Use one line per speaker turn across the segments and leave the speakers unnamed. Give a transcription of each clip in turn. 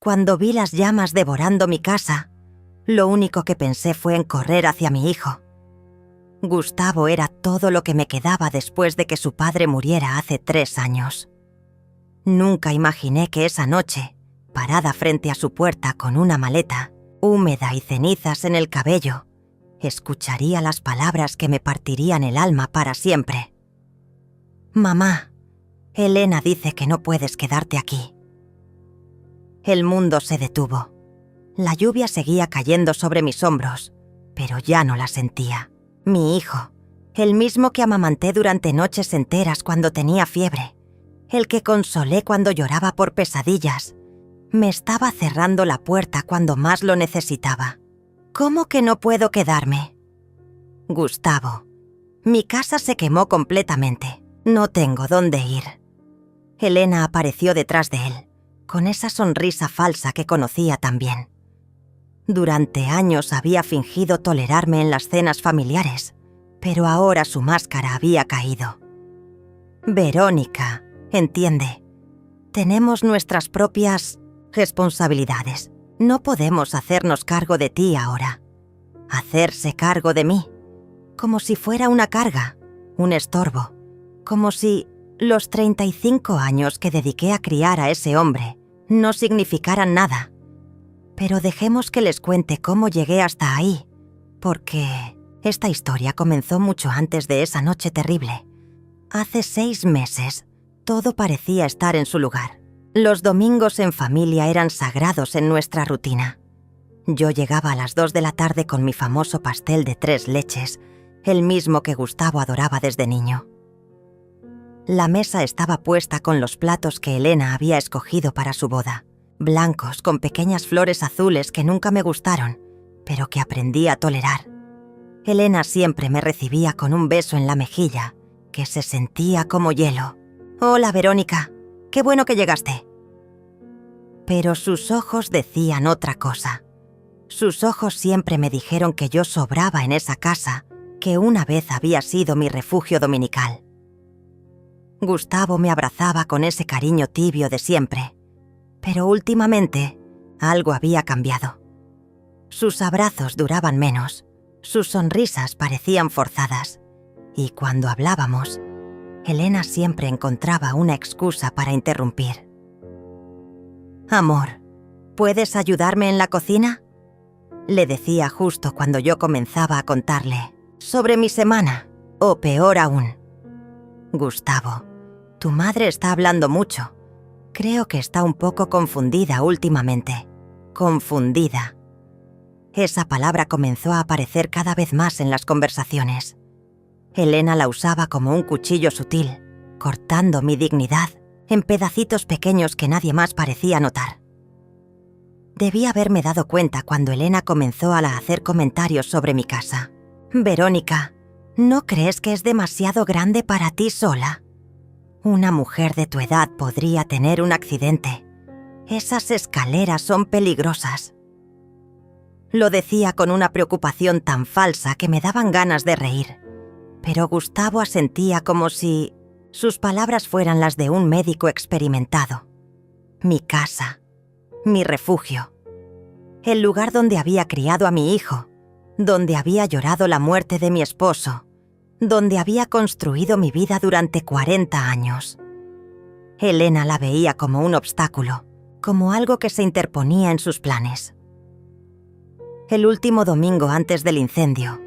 Cuando vi las llamas devorando mi casa, lo único que pensé fue en correr hacia mi hijo. Gustavo era todo lo que me quedaba después de que su padre muriera hace 3 años. Nunca imaginé que esa noche, parada frente a su puerta con una maleta, húmeda y cenizas en el cabello, escucharía las palabras que me partirían el alma para siempre. «Mamá, Elena dice que no puedes quedarte aquí». El mundo se detuvo. La lluvia seguía cayendo sobre mis hombros, pero ya no la sentía. Mi hijo, el mismo que amamanté durante noches enteras cuando tenía fiebre, el que consolé cuando lloraba por pesadillas, me estaba cerrando la puerta cuando más lo necesitaba. ¿Cómo que no puedo quedarme? Gustavo, mi casa se quemó completamente. No tengo dónde ir. Elena apareció detrás de él, con esa sonrisa falsa que conocía tan bien. Durante años había fingido tolerarme en las cenas familiares, pero ahora su máscara había caído. Verónica, entiende, tenemos nuestras propias responsabilidades. No podemos hacernos cargo de ti ahora. Hacerse cargo de mí, como si fuera una carga, un estorbo, como si los 35 años que dediqué a criar a ese hombre no significaran nada. Pero dejemos que les cuente cómo llegué hasta ahí, porque esta historia comenzó mucho antes de esa noche terrible. Hace 6 meses, todo parecía estar en su lugar. Los domingos en familia eran sagrados en nuestra rutina. Yo llegaba a las 2 de la tarde con mi famoso pastel de 3 leches, el mismo que Gustavo adoraba desde niño. La mesa estaba puesta con los platos que Elena había escogido para su boda, blancos con pequeñas flores azules que nunca me gustaron, pero que aprendí a tolerar. Elena siempre me recibía con un beso en la mejilla, que se sentía como hielo. «Hola, Verónica, qué bueno que llegaste». Pero sus ojos decían otra cosa. Sus ojos siempre me dijeron que yo sobraba en esa casa, que una vez había sido mi refugio dominical. Gustavo me abrazaba con ese cariño tibio de siempre, pero últimamente algo había cambiado. Sus abrazos duraban menos, sus sonrisas parecían forzadas, y cuando hablábamos, Elena siempre encontraba una excusa para interrumpir. «Amor, ¿puedes ayudarme en la cocina?», le decía justo cuando yo comenzaba a contarle sobre mi semana, o peor aún. «Gustavo, tu madre está hablando mucho. Creo que está un poco confundida últimamente». Confundida. Esa palabra comenzó a aparecer cada vez más en las conversaciones. Elena la usaba como un cuchillo sutil, cortando mi dignidad en pedacitos pequeños que nadie más parecía notar. Debí haberme dado cuenta cuando Elena comenzó a hacer comentarios sobre mi casa. «Verónica, ¿no crees que es demasiado grande para ti sola? Una mujer de tu edad podría tener un accidente. Esas escaleras son peligrosas». Lo decía con una preocupación tan falsa que me daban ganas de reír, pero Gustavo asentía como si sus palabras fueran las de un médico experimentado. Mi casa, mi refugio, el lugar donde había criado a mi hijo, donde había llorado la muerte de mi esposo, donde había construido mi vida durante 40 años. Elena la veía como un obstáculo, como algo que se interponía en sus planes. El último domingo antes del incendio,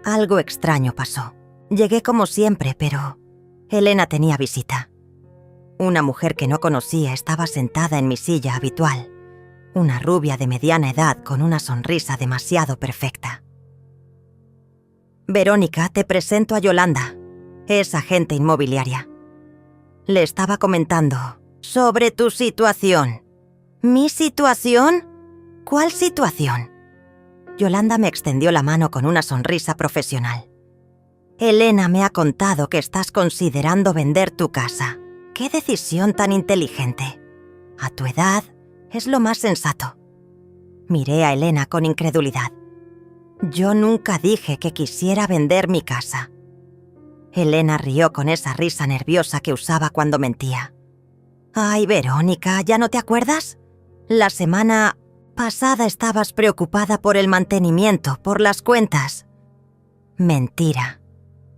algo extraño pasó. Llegué como siempre, pero Elena tenía visita. Una mujer que no conocía estaba sentada en mi silla habitual, una rubia de mediana edad con una sonrisa demasiado perfecta. «Verónica, te presento a Yolanda, es agente inmobiliaria». Le estaba comentando sobre tu situación. ¿Mi situación? ¿Cuál situación? Yolanda me extendió la mano con una sonrisa profesional. «Elena me ha contado que estás considerando vender tu casa. ¡Qué decisión tan inteligente! A tu edad es lo más sensato». Miré a Elena con incredulidad. Yo nunca dije que quisiera vender mi casa. Elena rió con esa risa nerviosa que usaba cuando mentía. «Ay, Verónica, ¿ya no te acuerdas? La semana pasada estabas preocupada por el mantenimiento, por las cuentas. Mentira.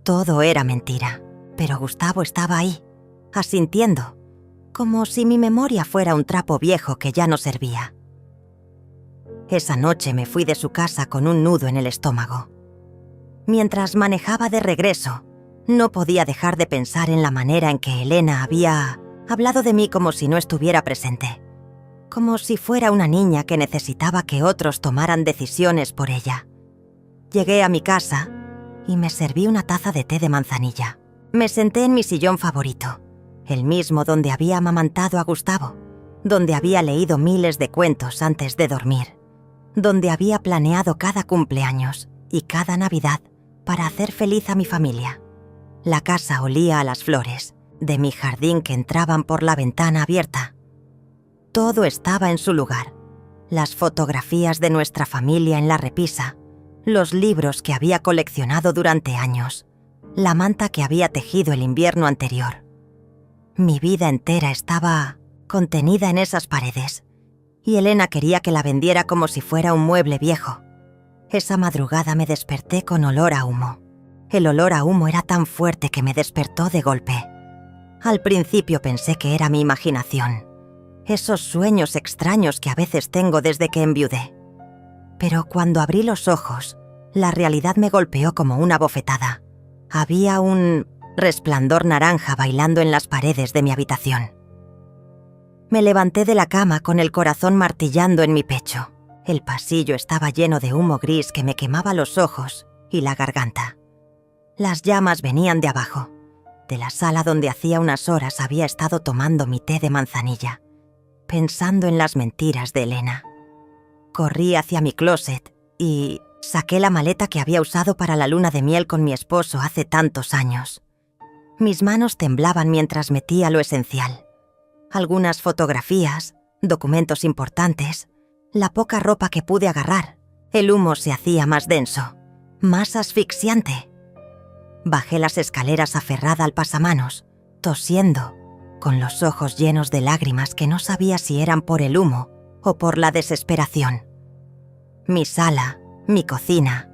Todo era mentira. Pero Gustavo estaba ahí, asintiendo, como si mi memoria fuera un trapo viejo que ya no servía. Esa noche me fui de su casa con un nudo en el estómago. Mientras manejaba de regreso, no podía dejar de pensar en la manera en que Elena había hablado de mí como si no estuviera presente, como si fuera una niña que necesitaba que otros tomaran decisiones por ella. Llegué a mi casa y me serví una taza de té de manzanilla. Me senté en mi sillón favorito, el mismo donde había amamantado a Gustavo, donde había leído miles de cuentos antes de dormir, donde había planeado cada cumpleaños y cada Navidad para hacer feliz a mi familia. La casa olía a las flores de mi jardín que entraban por la ventana abierta. Todo estaba en su lugar. Las fotografías de nuestra familia en la repisa, los libros que había coleccionado durante años, la manta que había tejido el invierno anterior. Mi vida entera estaba contenida en esas paredes, y Elena quería que la vendiera como si fuera un mueble viejo. Esa madrugada me desperté con olor a humo. El olor a humo era tan fuerte que me despertó de golpe. Al principio pensé que era mi imaginación, esos sueños extraños que a veces tengo desde que enviudé. Pero cuando abrí los ojos, la realidad me golpeó como una bofetada. Había un resplandor naranja bailando en las paredes de mi habitación. Me levanté de la cama con el corazón martillando en mi pecho. El pasillo estaba lleno de humo gris que me quemaba los ojos y la garganta. Las llamas venían de abajo, de la sala donde hacía unas horas había estado tomando mi té de manzanilla, pensando en las mentiras de Elena. Corrí hacia mi closet y saqué la maleta que había usado para la luna de miel con mi esposo hace tantos años. Mis manos temblaban mientras metía lo esencial. Algunas fotografías, documentos importantes, la poca ropa que pude agarrar. El humo se hacía más denso, más asfixiante. Bajé las escaleras aferrada al pasamanos, tosiendo, con los ojos llenos de lágrimas que no sabía si eran por el humo o por la desesperación. Mi sala, mi cocina,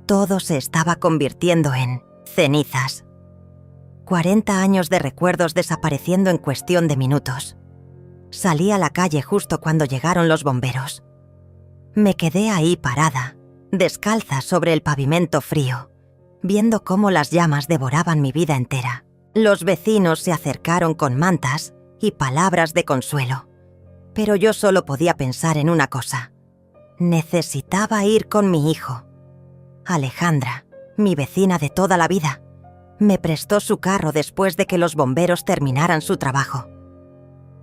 todo se estaba convirtiendo en cenizas. 40 años de recuerdos desapareciendo en cuestión de minutos. Salí a la calle justo cuando llegaron los bomberos. Me quedé ahí parada, descalza sobre el pavimento frío, viendo cómo las llamas devoraban mi vida entera. Los vecinos se acercaron con mantas y palabras de consuelo, pero yo solo podía pensar en una cosa. Necesitaba ir con mi hijo. Alejandra, mi vecina de toda la vida, me prestó su carro después de que los bomberos terminaran su trabajo.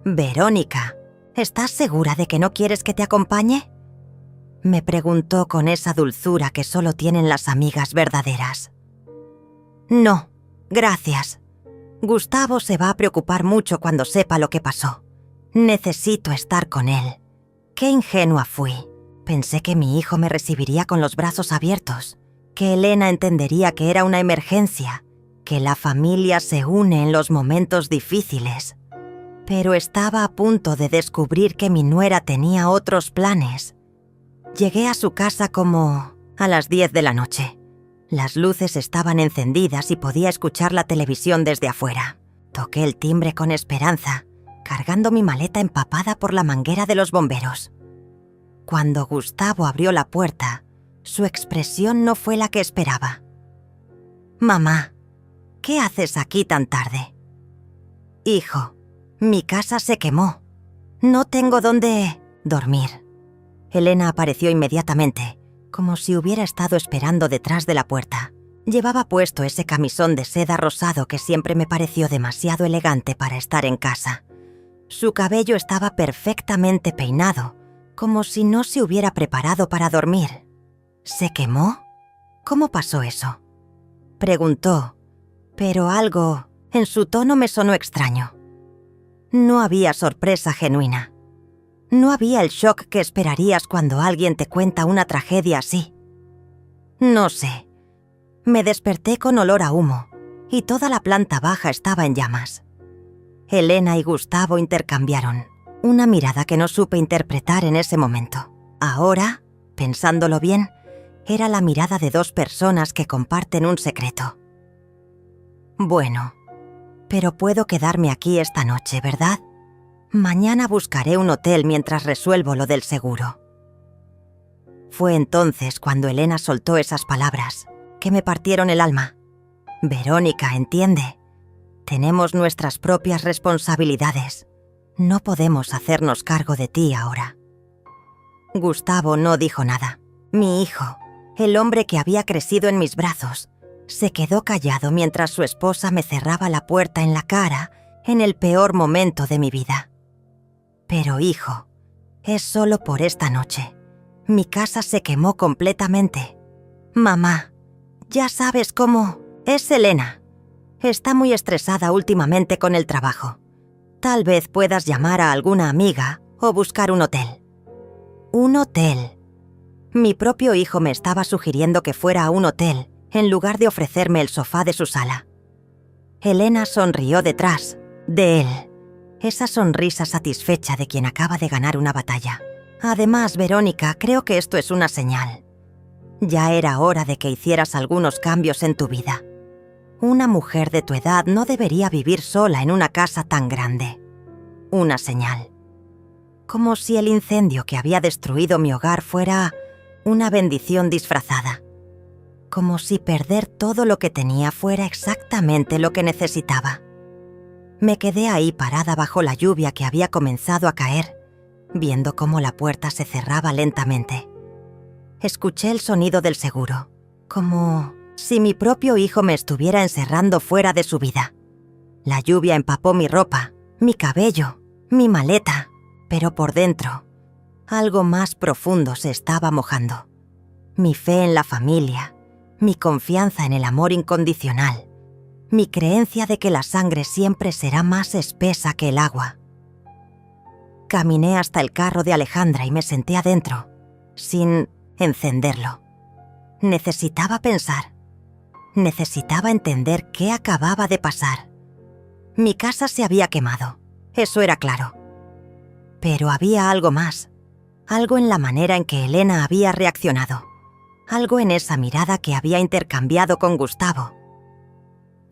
«Verónica, ¿estás segura de que no quieres que te acompañe?», me preguntó con esa dulzura que solo tienen las amigas verdaderas. «No, gracias. Gustavo se va a preocupar mucho cuando sepa lo que pasó. Necesito estar con él. Qué ingenua fui. Pensé que mi hijo me recibiría con los brazos abiertos, que Elena entendería que era una emergencia, que la familia se une en los momentos difíciles. Pero estaba a punto de descubrir que mi nuera tenía otros planes. Llegué a su casa como a las 10 de la noche. Las luces estaban encendidas y podía escuchar la televisión desde afuera. Toqué el timbre con esperanza, cargando mi maleta empapada por la manguera de los bomberos. Cuando Gustavo abrió la puerta, su expresión no fue la que esperaba. «Mamá, ¿qué haces aquí tan tarde?» «Hijo, mi casa se quemó. No tengo dónde dormir». Elena apareció inmediatamente, como si hubiera estado esperando detrás de la puerta. Llevaba puesto ese camisón de seda rosado que siempre me pareció demasiado elegante para estar en casa. Su cabello estaba perfectamente peinado, como si no se hubiera preparado para dormir. ¿Se quemó? ¿Cómo pasó eso?, preguntó, pero algo en su tono me sonó extraño. No había sorpresa genuina. No había el shock que esperarías cuando alguien te cuenta una tragedia así. No sé. Me desperté con olor a humo y toda la planta baja estaba en llamas. Elena y Gustavo intercambiaron Una mirada que no supe interpretar en ese momento. Ahora, pensándolo bien, era la mirada de dos personas que comparten un secreto. Bueno, pero puedo quedarme aquí esta noche, ¿verdad? Mañana buscaré un hotel mientras resuelvo lo del seguro. Fue entonces cuando Elena soltó esas palabras, que me partieron el alma. Verónica, entiende. Tenemos nuestras propias responsabilidades. No podemos hacernos cargo de ti ahora. Gustavo no dijo nada. Mi hijo, el hombre que había crecido en mis brazos, se quedó callado mientras su esposa me cerraba la puerta en la cara en el peor momento de mi vida. Pero hijo, es solo por esta noche. Mi casa se quemó completamente. Mamá, ya sabes cómo es Elena. Está muy estresada últimamente con el trabajo. Tal vez puedas llamar a alguna amiga o buscar un hotel. ¿Un hotel? Mi propio hijo me estaba sugiriendo que fuera a un hotel en lugar de ofrecerme el sofá de su sala. Elena sonrió detrás de él, esa sonrisa satisfecha de quien acaba de ganar una batalla. Además, Verónica, creo que esto es una señal. Ya era hora de que hicieras algunos cambios en tu vida. Una mujer de tu edad no debería vivir sola en una casa tan grande. Una señal. Como si el incendio que había destruido mi hogar fuera una bendición disfrazada. Como si perder todo lo que tenía fuera exactamente lo que necesitaba. Me quedé ahí parada bajo la lluvia que había comenzado a caer, viendo cómo la puerta se cerraba lentamente. Escuché el sonido del seguro, como si mi propio hijo me estuviera encerrando fuera de su vida. La lluvia empapó mi ropa, mi cabello, mi maleta, pero por dentro, algo más profundo se estaba mojando. Mi fe en la familia, mi confianza en el amor incondicional, mi creencia de que la sangre siempre será más espesa que el agua. Caminé hasta el carro de Alejandra y me senté adentro, sin encenderlo. Necesitaba pensar. Necesitaba entender qué acababa de pasar. Mi casa se había quemado, eso era claro. Pero había algo más, algo en la manera en que Elena había reaccionado, algo en esa mirada que había intercambiado con Gustavo.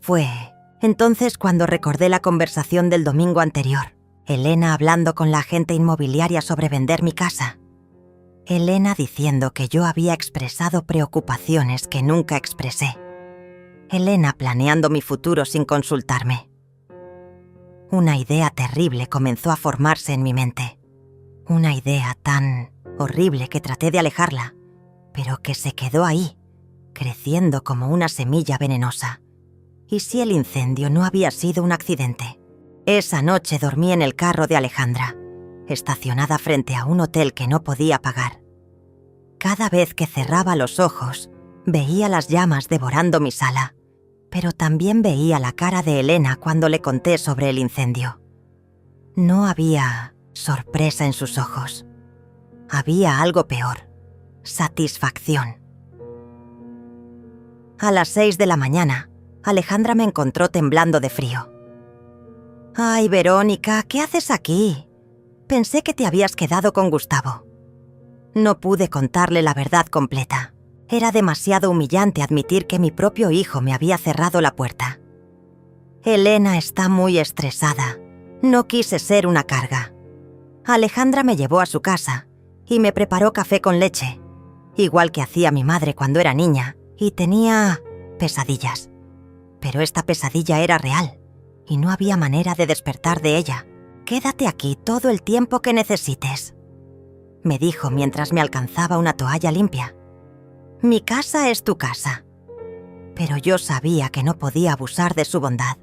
Fue entonces cuando recordé la conversación del domingo anterior. Elena hablando con la agente inmobiliaria sobre vender mi casa. Elena diciendo que yo había expresado preocupaciones que nunca expresé. Elena planeando mi futuro sin consultarme. Una idea terrible comenzó a formarse en mi mente. Una idea tan horrible que traté de alejarla, pero que se quedó ahí, creciendo como una semilla venenosa. ¿Y si el incendio no había sido un accidente? Esa noche dormí en el carro de Alejandra, estacionada frente a un hotel que no podía pagar. Cada vez que cerraba los ojos, veía las llamas devorando mi sala, pero también veía la cara de Elena cuando le conté sobre el incendio. No había sorpresa en sus ojos. Había algo peor: satisfacción. A las 6 de la mañana, Alejandra me encontró temblando de frío. «Ay, Verónica, ¿qué haces aquí? Pensé que te habías quedado con Gustavo». No pude contarle la verdad completa. Era demasiado humillante admitir que mi propio hijo me había cerrado la puerta. Elena está muy estresada. No quise ser una carga. Alejandra me llevó a su casa y me preparó café con leche, igual que hacía mi madre cuando era niña y tenía pesadillas. Pero esta pesadilla era real y no había manera de despertar de ella. «Quédate aquí todo el tiempo que necesites», me dijo mientras me alcanzaba una toalla limpia. «Mi casa es tu casa». Pero yo sabía que no podía abusar de su bondad.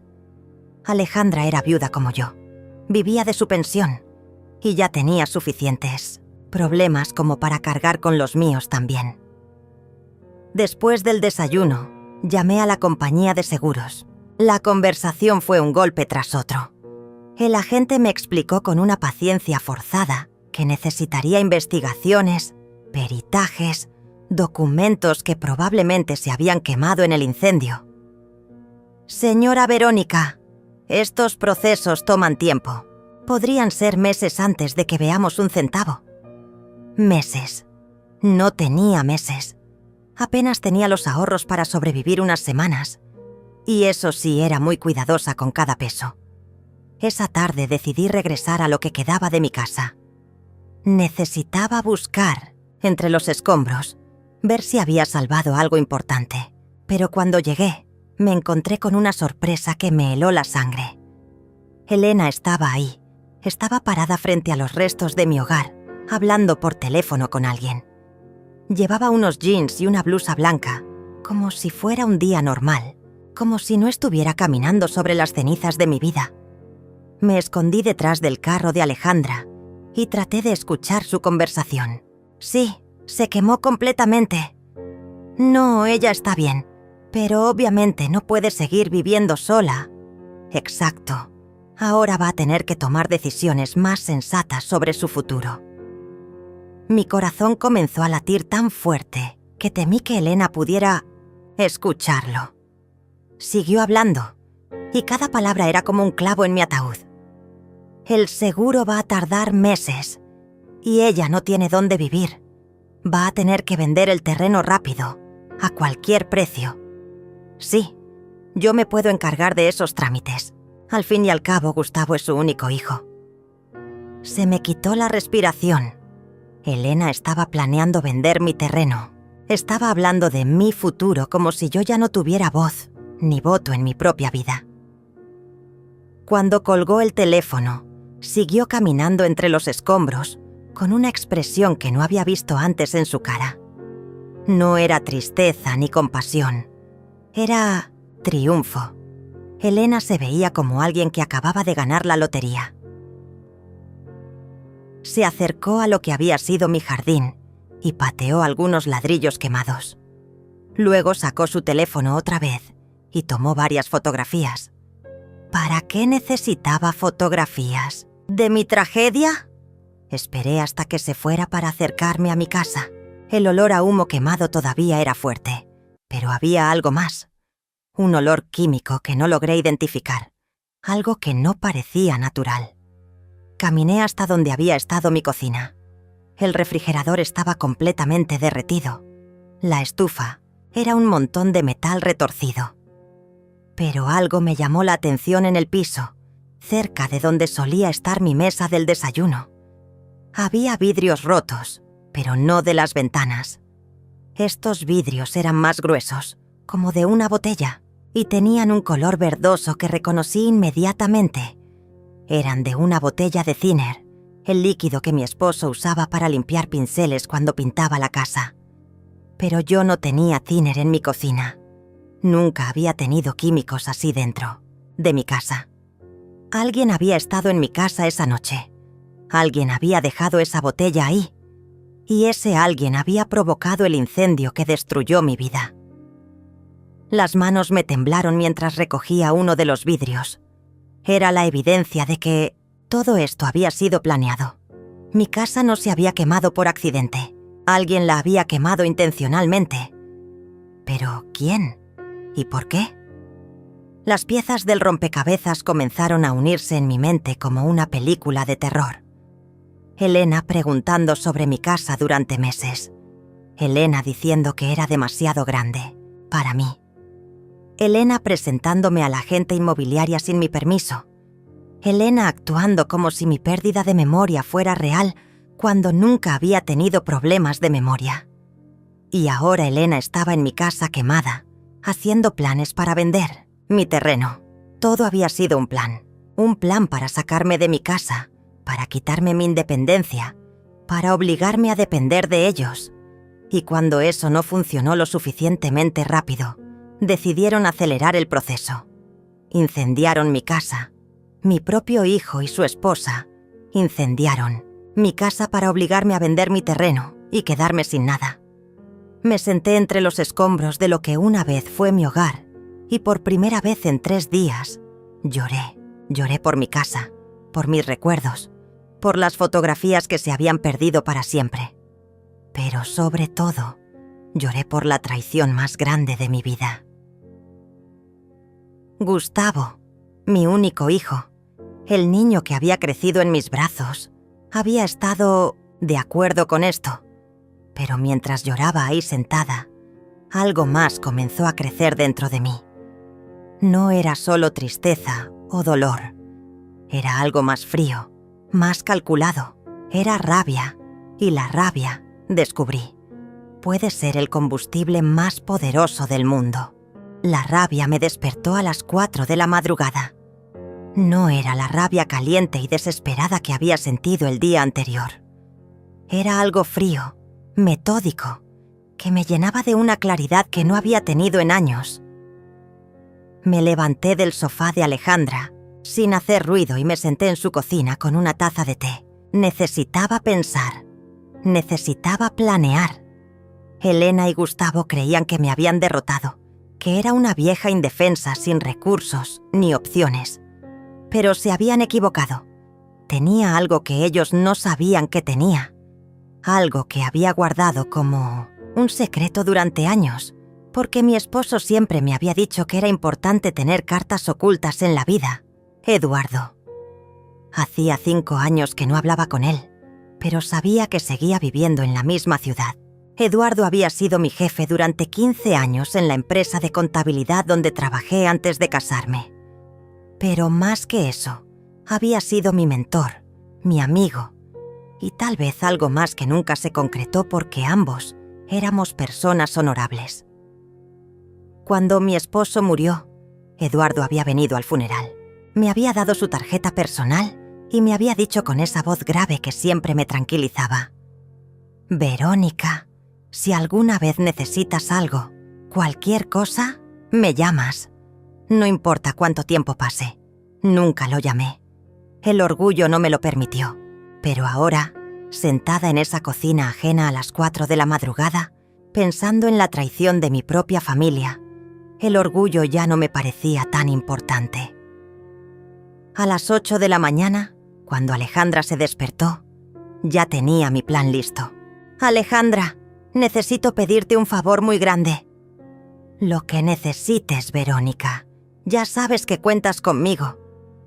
Alejandra era viuda como yo. Vivía de su pensión y ya tenía suficientes problemas como para cargar con los míos también. Después del desayuno, llamé a la compañía de seguros. La conversación fue un golpe tras otro. El agente me explicó con una paciencia forzada que necesitaría investigaciones, peritajes, documentos que probablemente se habían quemado en el incendio. «Señora Verónica, estos procesos toman tiempo. Podrían ser meses antes de que veamos un centavo. Meses. No tenía meses. Apenas tenía los ahorros para sobrevivir unas semanas. Y eso sí, era muy cuidadosa con cada peso. Esa tarde decidí regresar a lo que quedaba de mi casa. Necesitaba buscar entre los escombros, ver si había salvado algo importante. Pero cuando llegué, me encontré con una sorpresa que me heló la sangre. Elena estaba ahí. Estaba parada frente a los restos de mi hogar, hablando por teléfono con alguien. Llevaba unos jeans y una blusa blanca, como si fuera un día normal, como si no estuviera caminando sobre las cenizas de mi vida. Me escondí detrás del carro de Alejandra y traté de escuchar su conversación. Sí, se quemó completamente. No, ella está bien, pero obviamente no puede seguir viviendo sola. Exacto. Ahora va a tener que tomar decisiones más sensatas sobre su futuro. Mi corazón comenzó a latir tan fuerte que temí que Elena pudiera escucharlo. Siguió hablando, y cada palabra era como un clavo en mi ataúd. El seguro va a tardar meses, y ella no tiene dónde vivir. Va a tener que vender el terreno rápido, a cualquier precio. Sí, yo me puedo encargar de esos trámites. Al fin y al cabo, Gustavo es su único hijo. Se me quitó la respiración. Elena estaba planeando vender mi terreno. Estaba hablando de mi futuro como si yo ya no tuviera voz ni voto en mi propia vida. Cuando colgó el teléfono, siguió caminando entre los escombros con una expresión que no había visto antes en su cara. No era tristeza ni compasión. Era triunfo. Elena se veía como alguien que acababa de ganar la lotería. Se acercó a lo que había sido mi jardín y pateó algunos ladrillos quemados. Luego sacó su teléfono otra vez y tomó varias fotografías. ¿Para qué necesitaba fotografías? ¿De mi tragedia? Esperé hasta que se fuera para acercarme a mi casa. El olor a humo quemado todavía era fuerte, pero había algo más. Un olor químico que no logré identificar. Algo que no parecía natural. Caminé hasta donde había estado mi cocina. El refrigerador estaba completamente derretido. La estufa era un montón de metal retorcido. Pero algo me llamó la atención en el piso, cerca de donde solía estar mi mesa del desayuno. Había vidrios rotos, pero no de las ventanas. Estos vidrios eran más gruesos, como de una botella, y tenían un color verdoso que reconocí inmediatamente. Eran de una botella de thinner, el líquido que mi esposo usaba para limpiar pinceles cuando pintaba la casa. Pero yo no tenía thinner en mi cocina. Nunca había tenido químicos así dentro de mi casa. Alguien había estado en mi casa esa noche. Alguien había dejado esa botella ahí. Y ese alguien había provocado el incendio que destruyó mi vida. Las manos me temblaron mientras recogía uno de los vidrios. Era la evidencia de que todo esto había sido planeado. Mi casa no se había quemado por accidente. Alguien la había quemado intencionalmente. ¿Pero quién? ¿Y por qué? Las piezas del rompecabezas comenzaron a unirse en mi mente como una película de terror. Elena preguntando sobre mi casa durante meses. Elena diciendo que era demasiado grande para mí. Elena presentándome a la agente inmobiliaria sin mi permiso. Elena actuando como si mi pérdida de memoria fuera real cuando nunca había tenido problemas de memoria. Y ahora Elena estaba en mi casa quemada, haciendo planes para vender mi terreno. Todo había sido un plan para sacarme de mi casa, para quitarme mi independencia, para obligarme a depender de ellos. Y cuando eso no funcionó lo suficientemente rápido, decidieron acelerar el proceso. Incendiaron mi casa. Mi propio hijo y su esposa incendiaron mi casa para obligarme a vender mi terreno y quedarme sin nada. Me senté entre los escombros de lo que una vez fue mi hogar y por primera vez en 3 días lloré. Lloré por mi casa, por mis recuerdos, por las fotografías que se habían perdido para siempre. Pero sobre todo, lloré por la traición más grande de mi vida. Gustavo, mi único hijo, El niño que había crecido en mis brazos había estado de acuerdo con esto, pero mientras lloraba ahí sentada, algo más comenzó a crecer dentro de mí. No era solo tristeza o dolor, era algo más frío, más calculado, era rabia, y la rabia, descubrí, puede ser el combustible más poderoso del mundo. La rabia me despertó a las 4 de la madrugada. No era la rabia caliente y desesperada que había sentido el día anterior. Era algo frío, metódico, que me llenaba de una claridad que no había tenido en años. Me levanté del sofá de Alejandra, sin hacer ruido, y me senté en su cocina con una taza de té. Necesitaba pensar, necesitaba planear. Elena y Gustavo creían que me habían derrotado, que era una vieja indefensa sin recursos ni opciones. Pero se habían equivocado. Tenía algo que ellos no sabían que tenía. Algo que había guardado como un secreto durante años, porque mi esposo siempre me había dicho que era importante tener cartas ocultas en la vida. Eduardo. Hacía 5 años que no hablaba con él, pero sabía que seguía viviendo en la misma ciudad. Eduardo había sido mi jefe durante 15 años en la empresa de contabilidad donde trabajé antes de casarme. Pero más que eso, había sido mi mentor, mi amigo, y tal vez algo más que nunca se concretó porque ambos éramos personas honorables. Cuando mi esposo murió, Eduardo había venido al funeral. Me había dado su tarjeta personal y me había dicho con esa voz grave que siempre me tranquilizaba: Verónica, si alguna vez necesitas algo, cualquier cosa, me llamas. No importa cuánto tiempo pase. Nunca lo llamé. El orgullo no me lo permitió. Pero ahora, sentada en esa cocina ajena a las 4 de la madrugada, pensando en la traición de mi propia familia, el orgullo ya no me parecía tan importante. A las 8 de la mañana, cuando Alejandra se despertó, ya tenía mi plan listo. Alejandra, necesito pedirte un favor muy grande. Lo que necesites, Verónica. Ya sabes que cuentas conmigo.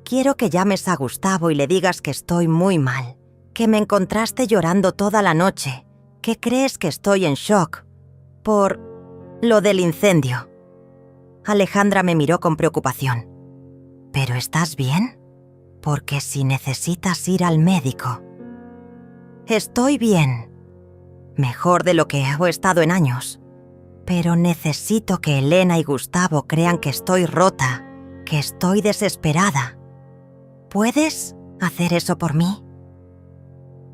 Quiero que llames a Gustavo y le digas que estoy muy mal, que me encontraste llorando toda la noche, que crees que estoy en shock por lo del incendio. Alejandra me miró con preocupación. ¿Pero estás bien? Porque si necesitas ir al médico... Estoy bien. Mejor de lo que he estado en años. Pero necesito que Elena y Gustavo crean que estoy rota, que estoy desesperada. ¿Puedes hacer eso por mí?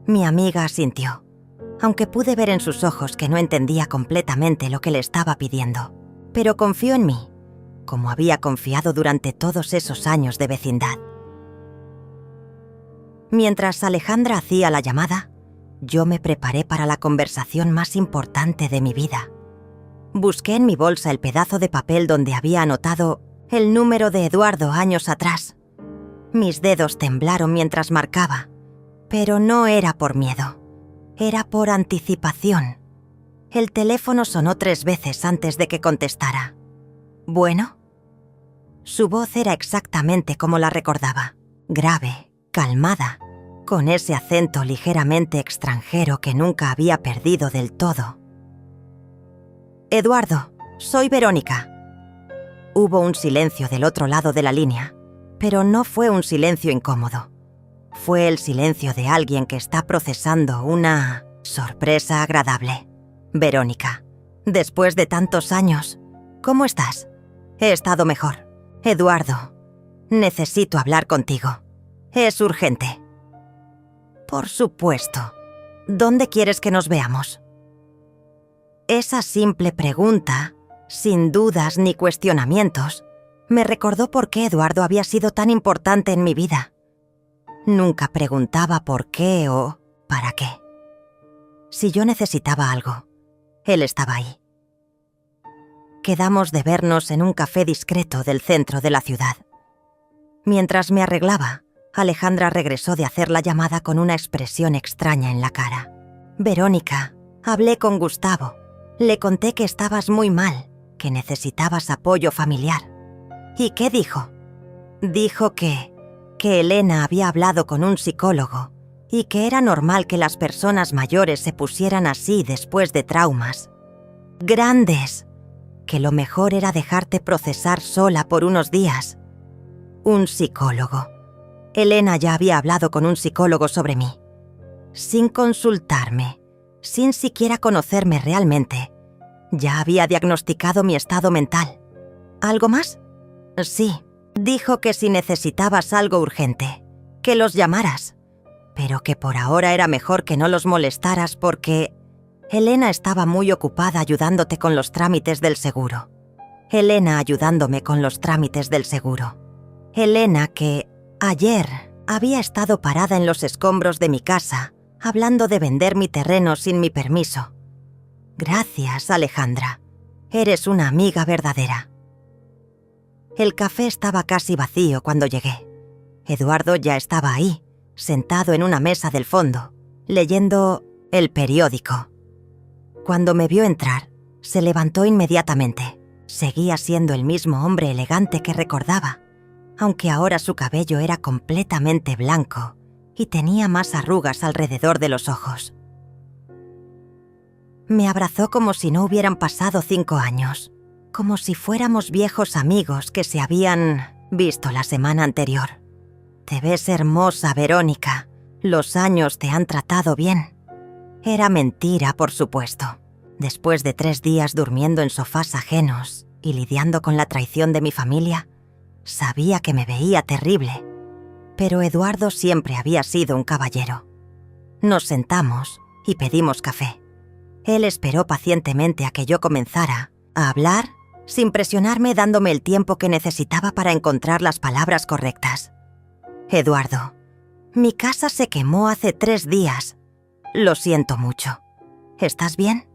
Mi amiga asintió, aunque pude ver en sus ojos que no entendía completamente lo que le estaba pidiendo. Pero confió en mí, como había confiado durante todos esos años de vecindad. Mientras Alejandra hacía la llamada, yo me preparé para la conversación más importante de mi vida. Busqué en mi bolsa el pedazo de papel donde había anotado el número de Eduardo años atrás. Mis dedos temblaron mientras marcaba, pero no era por miedo, era por anticipación. El teléfono sonó 3 veces antes de que contestara. ¿Bueno? Su voz era exactamente como la recordaba, grave, calmada, con ese acento ligeramente extranjero que nunca había perdido del todo. Eduardo, soy Verónica. Hubo un silencio del otro lado de la línea, pero no fue un silencio incómodo. Fue el silencio de alguien que está procesando una sorpresa agradable. Verónica, después de tantos años, ¿cómo estás? He estado mejor. Eduardo, necesito hablar contigo. Es urgente. Por supuesto. ¿Dónde quieres que nos veamos? Esa simple pregunta, sin dudas ni cuestionamientos, me recordó por qué Eduardo había sido tan importante en mi vida. Nunca preguntaba por qué o para qué. Si yo necesitaba algo, él estaba ahí. Quedamos de vernos en un café discreto del centro de la ciudad. Mientras me arreglaba, Alejandra regresó de hacer la llamada con una expresión extraña en la cara. Verónica, hablé con Gustavo. Le conté que estabas muy mal, que necesitabas apoyo familiar. ¿Y qué dijo? Dijo que que Elena había hablado con un psicólogo y que era normal que las personas mayores se pusieran así después de traumas grandes, que lo mejor era dejarte procesar sola por unos días. Un psicólogo. Elena ya había hablado con un psicólogo sobre mí. Sin consultarme, sin siquiera conocerme realmente, ya había diagnosticado mi estado mental. ¿Algo más? Sí, dijo que si necesitabas algo urgente, que los llamaras, pero que por ahora era mejor que no los molestaras porque Elena estaba muy ocupada ayudándote con los trámites del seguro. Elena ayudándome con los trámites del seguro. Elena que ayer había estado parada en los escombros de mi casa, hablando de vender mi terreno sin mi permiso. Gracias, Alejandra. Eres una amiga verdadera. El café estaba casi vacío cuando llegué. Eduardo ya estaba ahí, sentado en una mesa del fondo, leyendo el periódico. Cuando me vio entrar, se levantó inmediatamente. Seguía siendo el mismo hombre elegante que recordaba, aunque ahora su cabello era completamente blanco y tenía más arrugas alrededor de los ojos. Me abrazó como si no hubieran pasado 5 años, como si fuéramos viejos amigos que se habían visto la semana anterior. Te ves hermosa, Verónica. Los años te han tratado bien. Era mentira, por supuesto. Después de 3 días durmiendo en sofás ajenos y lidiando con la traición de mi familia, sabía que me veía terrible. Pero Eduardo siempre había sido un caballero. Nos sentamos y pedimos café. Él esperó pacientemente a que yo comenzara a hablar, sin presionarme, dándome el tiempo que necesitaba para encontrar las palabras correctas. Eduardo, mi casa se quemó hace 3 días. Lo siento mucho. ¿Estás bien?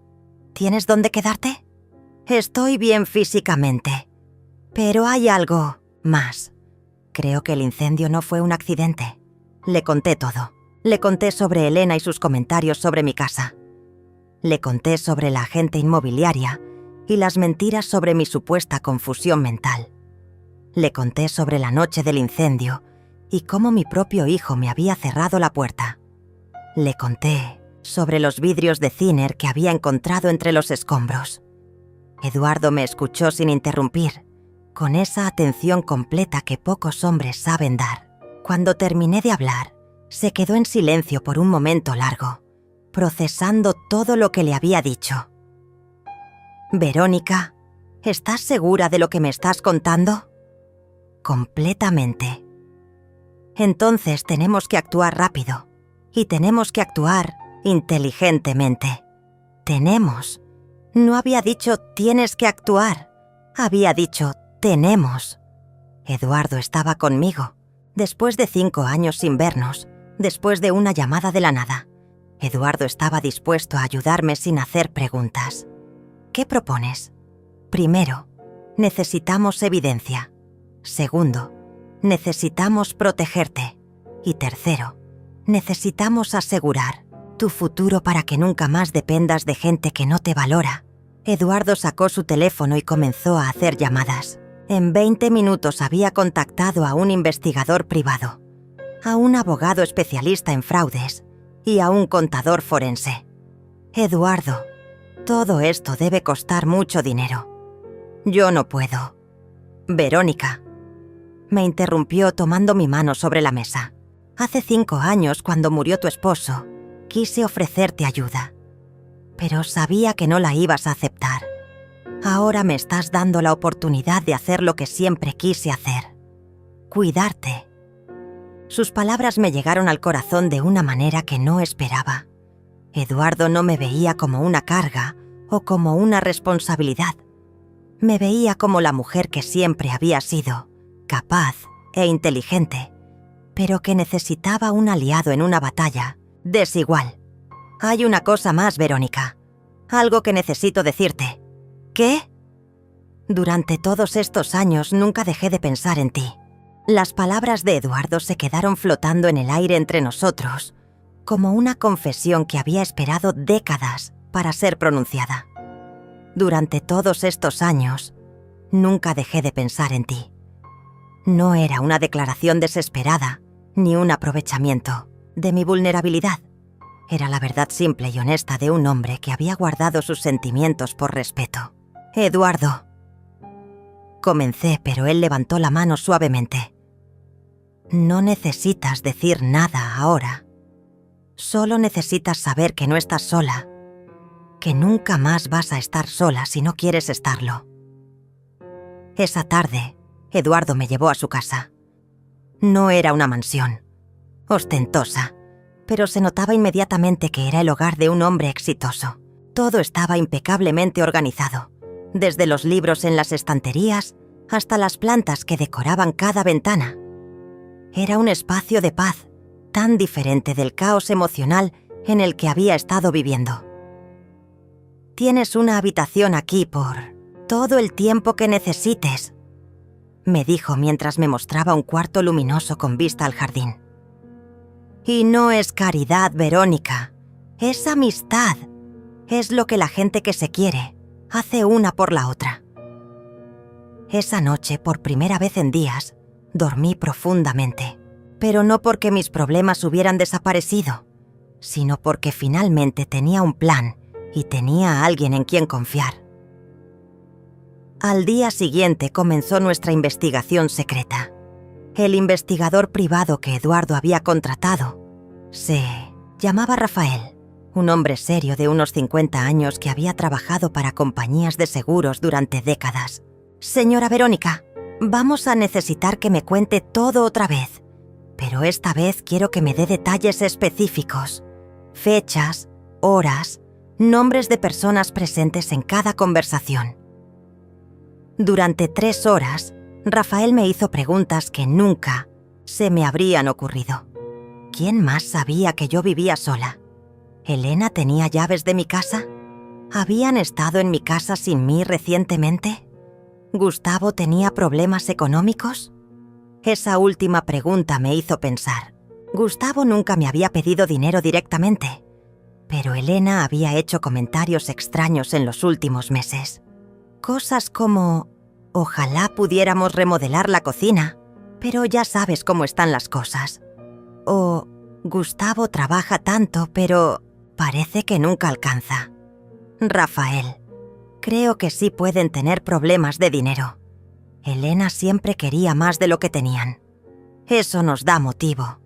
¿Tienes dónde quedarte? Estoy bien físicamente, pero hay algo más. Creo que el incendio no fue un accidente. Le conté todo. Le conté sobre Elena y sus comentarios sobre mi casa. Le conté sobre la agente inmobiliaria y las mentiras sobre mi supuesta confusión mental. Le conté sobre la noche del incendio y cómo mi propio hijo me había cerrado la puerta. Le conté sobre los vidrios de Ciner que había encontrado entre los escombros. Eduardo me escuchó sin interrumpir, con esa atención completa que pocos hombres saben dar. Cuando terminé de hablar, se quedó en silencio por un momento largo, procesando todo lo que le había dicho. Verónica, ¿estás segura de lo que me estás contando? Completamente. Entonces tenemos que actuar rápido y tenemos que actuar inteligentemente. Tenemos. No había dicho tienes que actuar, había dicho tenemos. Eduardo estaba conmigo, después de 5 años sin vernos, después de una llamada de la nada. Eduardo estaba dispuesto a ayudarme sin hacer preguntas. ¿Qué propones? Primero, necesitamos evidencia. Segundo, necesitamos protegerte. Y tercero, necesitamos asegurar tu futuro para que nunca más dependas de gente que no te valora. Eduardo sacó su teléfono y comenzó a hacer llamadas. En 20 minutos había contactado a un investigador privado, a un abogado especialista en fraudes y a un contador forense. Eduardo, todo esto debe costar mucho dinero. Yo no puedo. Verónica, me interrumpió tomando mi mano sobre la mesa. Hace 5 años, cuando murió tu esposo, quise ofrecerte ayuda, pero sabía que no la ibas a aceptar. Ahora me estás dando la oportunidad de hacer lo que siempre quise hacer: cuidarte. Sus palabras me llegaron al corazón de una manera que no esperaba. Eduardo no me veía como una carga o como una responsabilidad. Me veía como la mujer que siempre había sido, capaz e inteligente, pero que necesitaba un aliado en una batalla desigual. Hay una cosa más, Verónica. Algo que necesito decirte. ¿Qué? Durante todos estos años nunca dejé de pensar en ti. Las palabras de Eduardo se quedaron flotando en el aire entre nosotros, como una confesión que había esperado décadas para ser pronunciada. Durante todos estos años, nunca dejé de pensar en ti. No era una declaración desesperada, ni un aprovechamiento de mi vulnerabilidad. Era la verdad simple y honesta de un hombre que había guardado sus sentimientos por respeto. «Eduardo». Comencé, pero él levantó la mano suavemente. «No necesitas decir nada ahora. Solo necesitas saber que no estás sola, que nunca más vas a estar sola si no quieres estarlo». Esa tarde, Eduardo me llevó a su casa. No era una mansión, ostentosa, pero se notaba inmediatamente que era el hogar de un hombre exitoso. Todo estaba impecablemente organizado, desde los libros en las estanterías hasta las plantas que decoraban cada ventana. Era un espacio de paz, tan diferente del caos emocional en el que había estado viviendo. «Tienes una habitación aquí por todo el tiempo que necesites», me dijo mientras me mostraba un cuarto luminoso con vista al jardín. «Y no es caridad, Verónica, es amistad. Es lo que la gente que se quiere hace una por la otra». Esa noche, por primera vez en días, dormí profundamente, pero no porque mis problemas hubieran desaparecido, sino porque finalmente tenía un plan y tenía a alguien en quien confiar. Al día siguiente comenzó nuestra investigación secreta. El investigador privado que Eduardo había contratado se llamaba Rafael, un hombre serio de unos 50 años que había trabajado para compañías de seguros durante décadas. «Señora Verónica, vamos a necesitar que me cuente todo otra vez, pero esta vez quiero que me dé detalles específicos, fechas, horas, nombres de personas presentes en cada conversación». Durante 3 horas, Rafael me hizo preguntas que nunca se me habrían ocurrido. ¿Quién más sabía que yo vivía sola? ¿Elena tenía llaves de mi casa? ¿Habían estado en mi casa sin mí recientemente? ¿Gustavo tenía problemas económicos? Esa última pregunta me hizo pensar. Gustavo nunca me había pedido dinero directamente, pero Elena había hecho comentarios extraños en los últimos meses. Cosas como: «Ojalá pudiéramos remodelar la cocina, pero ya sabes cómo están las cosas». O «Gustavo trabaja tanto, pero parece que nunca alcanza». «Rafael, creo que sí pueden tener problemas de dinero. Elena siempre quería más de lo que tenían. Eso nos da motivo.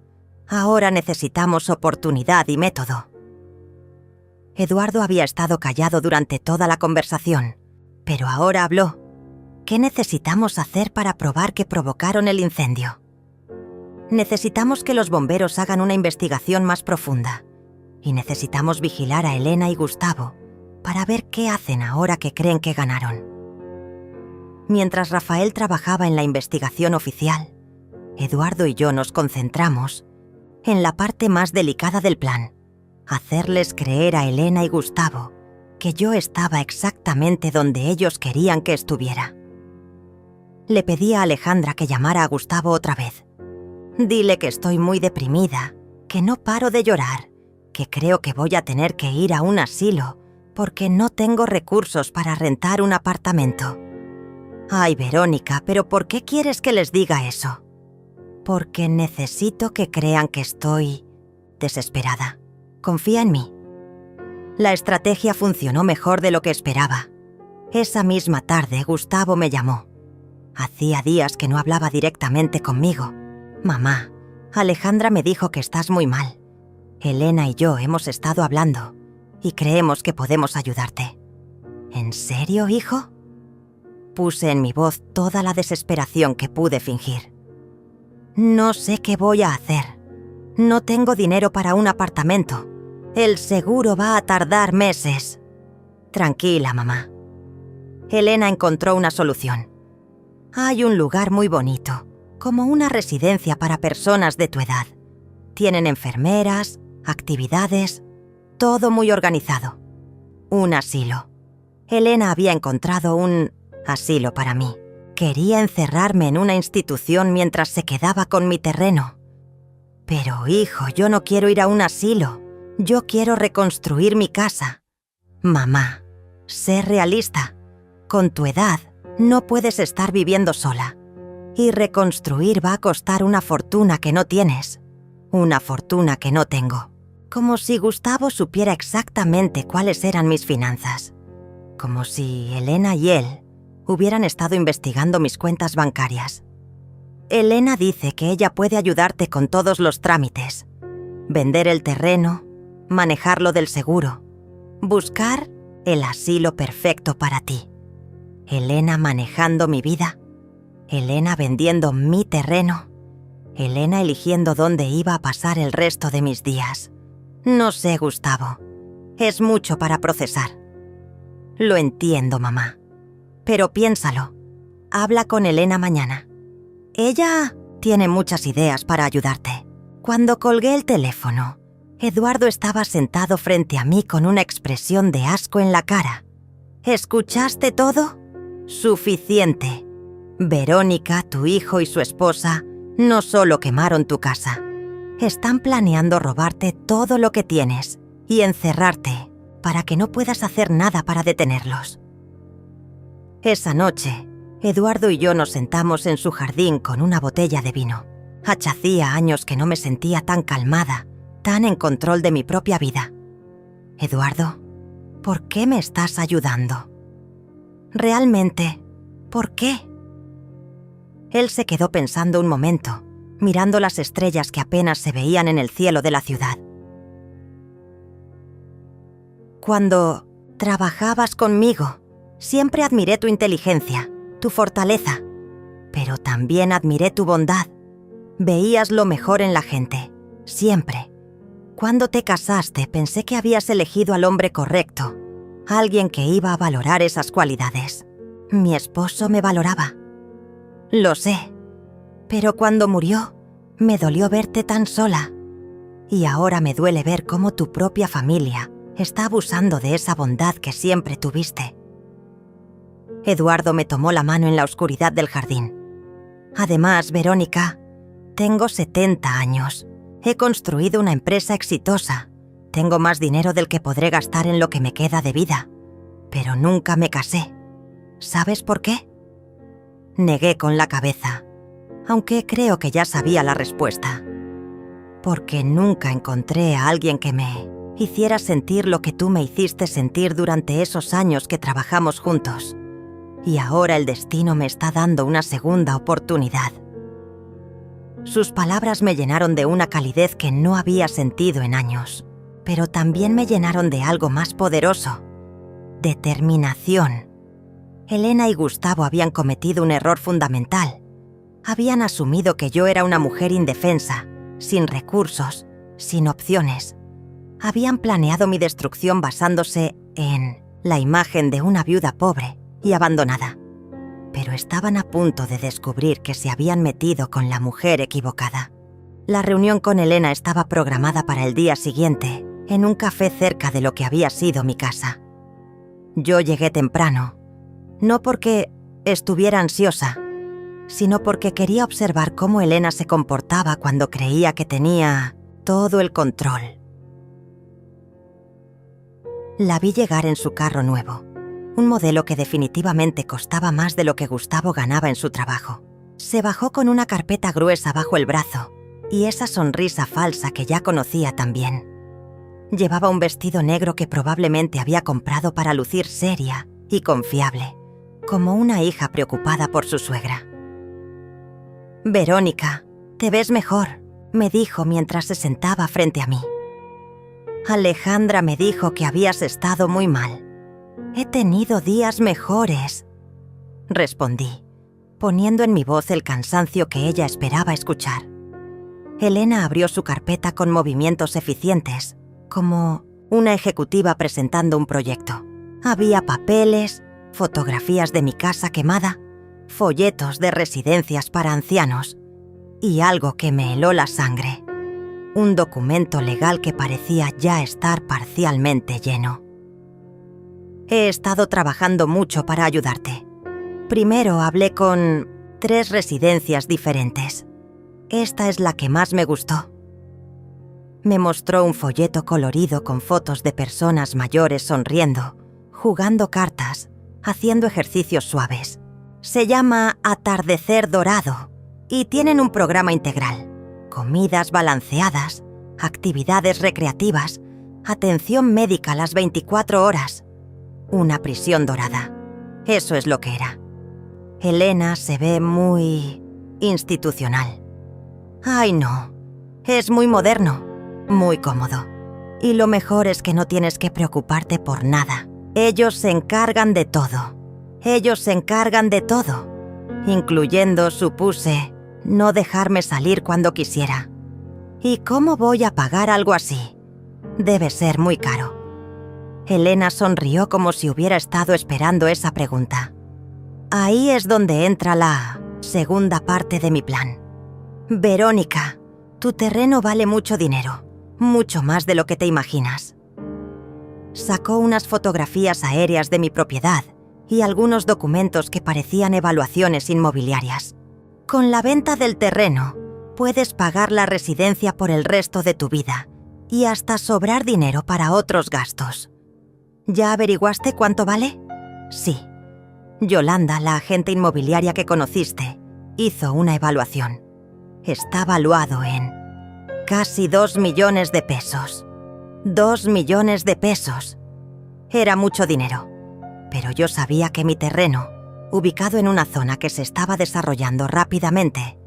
Ahora necesitamos oportunidad y método». Eduardo había estado callado durante toda la conversación, pero ahora habló. «¿Qué necesitamos hacer para probar que provocaron el incendio?» «Necesitamos que los bomberos hagan una investigación más profunda. Y necesitamos vigilar a Elena y Gustavo para ver qué hacen ahora que creen que ganaron». Mientras Rafael trabajaba en la investigación oficial, Eduardo y yo nos concentramos en la parte más delicada del plan: hacerles creer a Elena y Gustavo que yo estaba exactamente donde ellos querían que estuviera. Le pedí a Alejandra que llamara a Gustavo otra vez. «Dile que estoy muy deprimida, que no paro de llorar, que creo que voy a tener que ir a un asilo porque no tengo recursos para rentar un apartamento». «Ay, Verónica, ¿pero por qué quieres que les diga eso?» «Porque necesito que crean que estoy desesperada. Confía en mí». La estrategia funcionó mejor de lo que esperaba. Esa misma tarde, Gustavo me llamó. Hacía días que no hablaba directamente conmigo. «Mamá, Alejandra me dijo que estás muy mal. Elena y yo hemos estado hablando y creemos que podemos ayudarte». «¿En serio, hijo?» Puse en mi voz toda la desesperación que pude fingir. «No sé qué voy a hacer. No tengo dinero para un apartamento. El seguro va a tardar meses». «Tranquila, mamá. Elena encontró una solución. Hay un lugar muy bonito, como una residencia para personas de tu edad. Tienen enfermeras, actividades, todo muy organizado. Un asilo. Elena había encontrado un asilo para mí. Quería encerrarme en una institución mientras se quedaba con mi terreno. Pero, hijo, yo no quiero ir a un asilo. Yo quiero reconstruir mi casa. Mamá, sé realista. Con tu edad, no puedes estar viviendo sola. Y reconstruir va a costar una fortuna que no tienes, una fortuna que no tengo. Como si Gustavo supiera exactamente cuáles eran mis finanzas. Como si Elena y él hubieran estado investigando mis cuentas bancarias. Elena dice que ella puede ayudarte con todos los trámites. Vender el terreno, manejar lo del seguro, buscar el asilo perfecto para ti. Elena manejando mi vida, Elena vendiendo mi terreno, Elena eligiendo dónde iba a pasar el resto de mis días. No sé, Gustavo, es mucho para procesar. Lo entiendo, mamá, pero piénsalo. Habla con Elena mañana. Ella tiene muchas ideas para ayudarte. Cuando colgué el teléfono, Eduardo estaba sentado frente a mí con una expresión de asco en la cara. ¿Escuchaste todo? Suficiente. Verónica, tu hijo y su esposa no solo quemaron tu casa. Están planeando robarte todo lo que tienes y encerrarte para que no puedas hacer nada para detenerlos. Esa noche, Eduardo y yo nos sentamos en su jardín con una botella de vino. Hacía años que no me sentía tan calmada, tan en control de mi propia vida. Eduardo, ¿por qué me estás ayudando? Realmente, ¿por qué? Él se quedó pensando un momento, mirando las estrellas que apenas se veían en el cielo de la ciudad. Cuando trabajabas conmigo, siempre admiré tu inteligencia, tu fortaleza, pero también admiré tu bondad. Veías lo mejor en la gente, siempre. Cuando te casaste, pensé que habías elegido al hombre correcto, alguien que iba a valorar esas cualidades. Mi esposo me valoraba. Lo sé, pero cuando murió, me dolió verte tan sola. Y ahora me duele ver cómo tu propia familia está abusando de esa bondad que siempre tuviste. Eduardo me tomó la mano en la oscuridad del jardín. Además, Verónica, tengo 70 años. He construido una empresa exitosa. Tengo más dinero del que podré gastar en lo que me queda de vida. Pero nunca me casé. ¿Sabes por qué? Negué con la cabeza, aunque creo que ya sabía la respuesta. Porque nunca encontré a alguien que me hiciera sentir lo que tú me hiciste sentir durante esos años que trabajamos juntos. Y ahora el destino me está dando una segunda oportunidad. Sus palabras me llenaron de una calidez que no había sentido en años, pero también me llenaron de algo más poderoso: determinación. Elena y Gustavo habían cometido un error fundamental. Habían asumido que yo era una mujer indefensa, sin recursos, sin opciones. Habían planeado mi destrucción basándose en la imagen de una viuda pobre y abandonada. Pero estaban a punto de descubrir que se habían metido con la mujer equivocada. La reunión con Elena estaba programada para el día siguiente, en un café cerca de lo que había sido mi casa. Yo llegué temprano, no porque estuviera ansiosa, sino porque quería observar cómo Elena se comportaba cuando creía que tenía todo el control. La vi llegar en su carro nuevo, un modelo que definitivamente costaba más de lo que Gustavo ganaba en su trabajo. Se bajó con una carpeta gruesa bajo el brazo y esa sonrisa falsa que ya conocía también. Llevaba un vestido negro que probablemente había comprado para lucir seria y confiable, como una hija preocupada por su suegra. «Verónica, te ves mejor», me dijo mientras se sentaba frente a mí. «Alejandra me dijo que habías estado muy mal». «He tenido días mejores», respondí, poniendo en mi voz el cansancio que ella esperaba escuchar. Elena abrió su carpeta con movimientos eficientes, como una ejecutiva presentando un proyecto. Había papeles, fotografías de mi casa quemada, folletos de residencias para ancianos y algo que me heló la sangre. Un documento legal que parecía ya estar parcialmente lleno. «He estado trabajando mucho para ayudarte. Primero hablé con 3 residencias diferentes. Esta es la que más me gustó». Me mostró un folleto colorido con fotos de personas mayores sonriendo, jugando cartas, haciendo ejercicios suaves. Se llama Atardecer Dorado y tienen un programa integral. Comidas balanceadas, actividades recreativas, atención médica las 24 horas. Una prisión dorada. Eso es lo que era. Elena se ve muy institucional. Ay, no. Es muy moderno, muy cómodo. Y lo mejor es que no tienes que preocuparte por nada. Ellos se encargan de todo. Ellos se encargan de todo, incluyendo, supuse, no dejarme salir cuando quisiera. ¿Y cómo voy a pagar algo así? Debe ser muy caro. Elena sonrió como si hubiera estado esperando esa pregunta. Ahí es donde entra la segunda parte de mi plan. Verónica, tu terreno vale mucho dinero, mucho más de lo que te imaginas. Sacó unas fotografías aéreas de mi propiedad y algunos documentos que parecían evaluaciones inmobiliarias. Con la venta del terreno, puedes pagar la residencia por el resto de tu vida y hasta sobrar dinero para otros gastos. ¿Ya averiguaste cuánto vale? Sí. Yolanda, la agente inmobiliaria que conociste, hizo una evaluación. Está valuado en casi 2 millones de pesos. 2 millones de pesos. Era mucho dinero, pero yo sabía que mi terreno, ubicado en una zona que se estaba desarrollando rápidamente,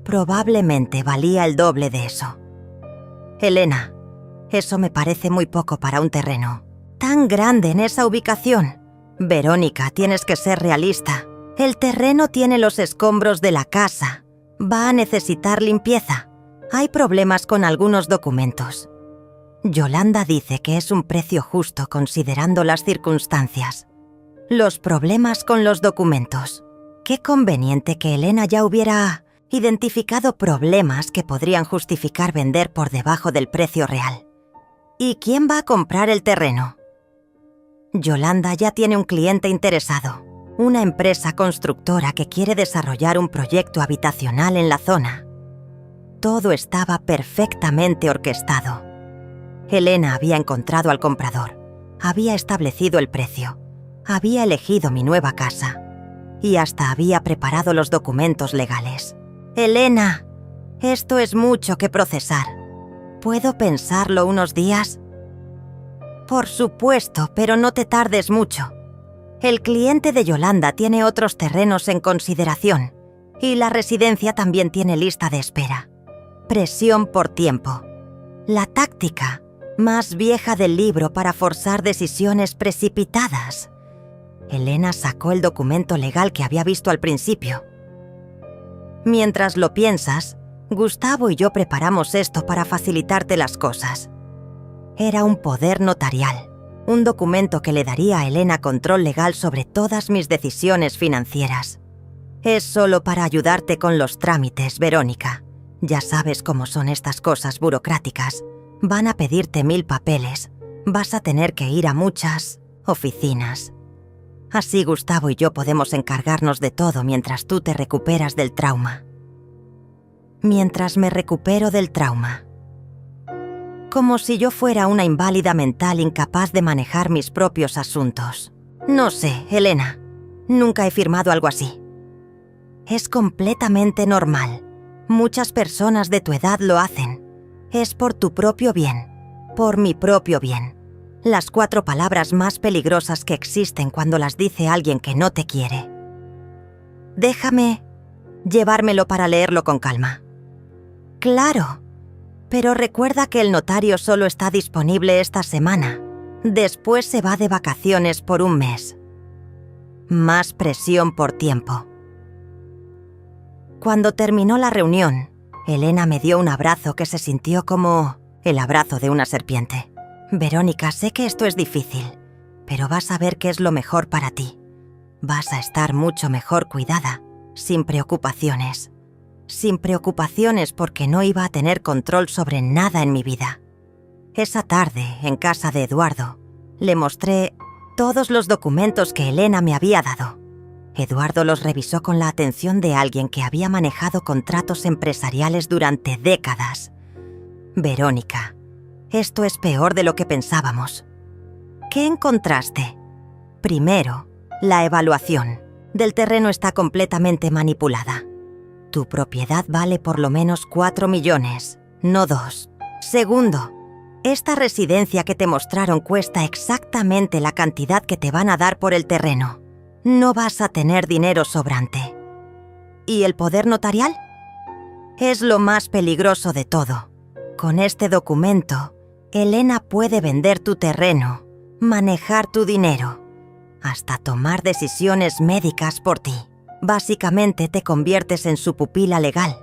probablemente valía el doble de eso. Elena, eso me parece muy poco para un terreno tan grande en esa ubicación. Verónica, tienes que ser realista. El terreno tiene los escombros de la casa. Va a necesitar limpieza. Hay problemas con algunos documentos. Yolanda dice que es un precio justo considerando las circunstancias. Los problemas con los documentos. Qué conveniente que Elena ya hubiera identificado problemas que podrían justificar vender por debajo del precio real. ¿Y quién va a comprar el terreno? Yolanda ya tiene un cliente interesado, una empresa constructora que quiere desarrollar un proyecto habitacional en la zona. Todo estaba perfectamente orquestado. Elena había encontrado al comprador, había establecido el precio, había elegido mi nueva casa y hasta había preparado los documentos legales. Elena, esto es mucho que procesar. ¿Puedo pensarlo unos días? Por supuesto, pero no te tardes mucho. El cliente de Yolanda tiene otros terrenos en consideración y la residencia también tiene lista de espera. Presión por tiempo. La táctica más vieja del libro para forzar decisiones precipitadas. Elena sacó el documento legal que había visto al principio. Mientras lo piensas, Gustavo y yo preparamos esto para facilitarte las cosas. Era un poder notarial, un documento que le daría a Elena control legal sobre todas mis decisiones financieras. Es solo para ayudarte con los trámites, Verónica. Ya sabes cómo son estas cosas burocráticas. Van a pedirte 1000 papeles. Vas a tener que ir a muchas oficinas. Así Gustavo y yo podemos encargarnos de todo mientras tú te recuperas del trauma. Mientras me recupero del trauma. Como si yo fuera una inválida mental incapaz de manejar mis propios asuntos. No sé, Elena. Nunca he firmado algo así. Es completamente normal. Muchas personas de tu edad lo hacen. Es por tu propio bien. Por mi propio bien. Las 4 palabras más peligrosas que existen cuando las dice alguien que no te quiere. Déjame llevármelo para leerlo con calma. Claro. Pero recuerda que el notario solo está disponible esta semana. Después se va de vacaciones por un mes. Más presión por tiempo. Cuando terminó la reunión, Elena me dio un abrazo que se sintió como el abrazo de una serpiente. Verónica, sé que esto es difícil, pero vas a ver qué es lo mejor para ti. Vas a estar mucho mejor cuidada, sin preocupaciones. Sin preocupaciones porque no iba a tener control sobre nada en mi vida. Esa tarde, en casa de Eduardo, le mostré todos los documentos que Elena me había dado. Eduardo los revisó con la atención de alguien que había manejado contratos empresariales durante décadas. Verónica, esto es peor de lo que pensábamos. ¿Qué encontraste? Primero, la evaluación. del terreno está completamente manipulada. Tu propiedad vale por lo menos 4 millones, no 2. Segundo, esta residencia que te mostraron cuesta exactamente la cantidad que te van a dar por el terreno. No vas a tener dinero sobrante. ¿Y el poder notarial? Es lo más peligroso de todo. Con este documento, Elena puede vender tu terreno, manejar tu dinero, hasta tomar decisiones médicas por ti. Básicamente te conviertes en su pupila legal.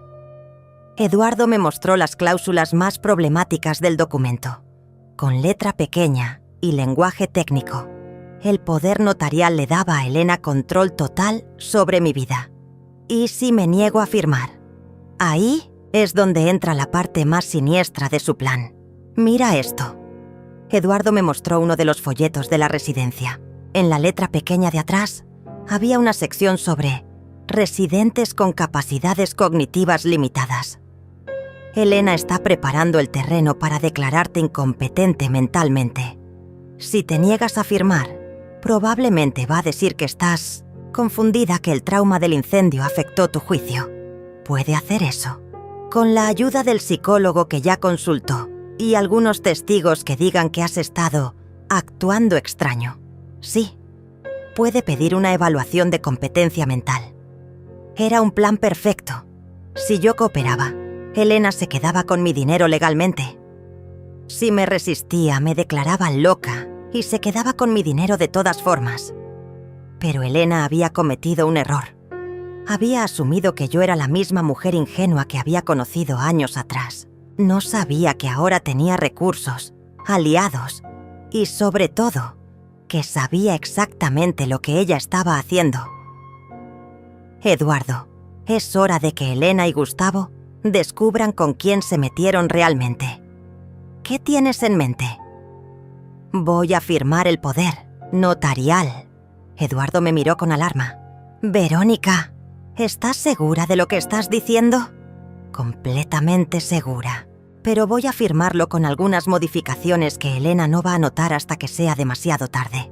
Eduardo me mostró las cláusulas más problemáticas del documento. Con letra pequeña y lenguaje técnico, el poder notarial le daba a Elena control total sobre mi vida. ¿Y si me niego a firmar? Ahí es donde entra la parte más siniestra de su plan. Mira esto. Eduardo me mostró uno de los folletos de la residencia. En la letra pequeña de atrás había una sección sobre residentes con capacidades cognitivas limitadas. Elena está preparando el terreno para declararte incompetente mentalmente. Si te niegas a firmar, probablemente va a decir que estás confundida, que el trauma del incendio afectó tu juicio. Puede hacer eso. Con la ayuda del psicólogo que ya consultó y algunos testigos que digan que has estado actuando extraño. Sí, puede pedir una evaluación de competencia mental. Era un plan perfecto. Si yo cooperaba, Elena se quedaba con mi dinero legalmente. Si me resistía, me declaraban loca y se quedaba con mi dinero de todas formas. Pero Elena había cometido un error. Había asumido que yo era la misma mujer ingenua que había conocido años atrás. No sabía que ahora tenía recursos, aliados y, sobre todo, que sabía exactamente lo que ella estaba haciendo. Eduardo, es hora de que Elena y Gustavo descubran con quién se metieron realmente. ¿Qué tienes en mente? Voy a firmar el poder notarial. Eduardo me miró con alarma. Verónica, ¿estás segura de lo que estás diciendo? Completamente segura. Pero voy a firmarlo con algunas modificaciones que Elena no va a notar hasta que sea demasiado tarde.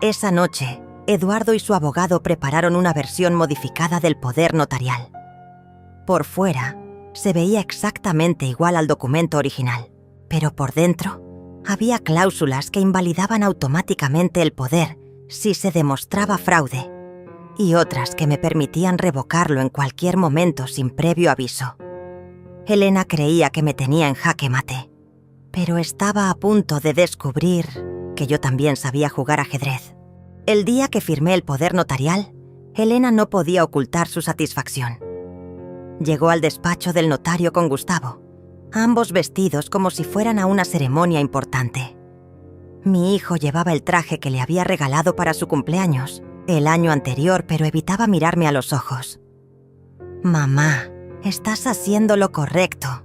Esa noche, Eduardo y su abogado prepararon una versión modificada del poder notarial. Por fuera, se veía exactamente igual al documento original, pero por dentro había cláusulas que invalidaban automáticamente el poder si se demostraba fraude, y otras que me permitían revocarlo en cualquier momento sin previo aviso. Elena creía que me tenía en jaque mate, pero estaba a punto de descubrir que yo también sabía jugar ajedrez. El día que firmé el poder notarial, Elena no podía ocultar su satisfacción. Llegó al despacho del notario con Gustavo, ambos vestidos como si fueran a una ceremonia importante. Mi hijo llevaba el traje que le había regalado para su cumpleaños el año anterior, pero evitaba mirarme a los ojos. «Mamá, estás haciendo lo correcto»,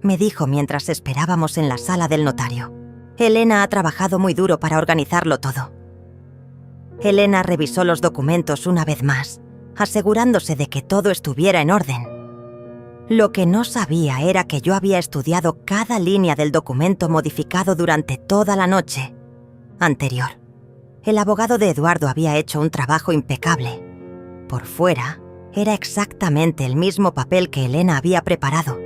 me dijo mientras esperábamos en la sala del notario. Elena ha trabajado muy duro para organizarlo todo. Elena revisó los documentos una vez más, asegurándose de que todo estuviera en orden. Lo que no sabía era que yo había estudiado cada línea del documento modificado durante toda la noche anterior. El abogado de Eduardo había hecho un trabajo impecable. Por fuera, era exactamente el mismo papel que Elena había preparado,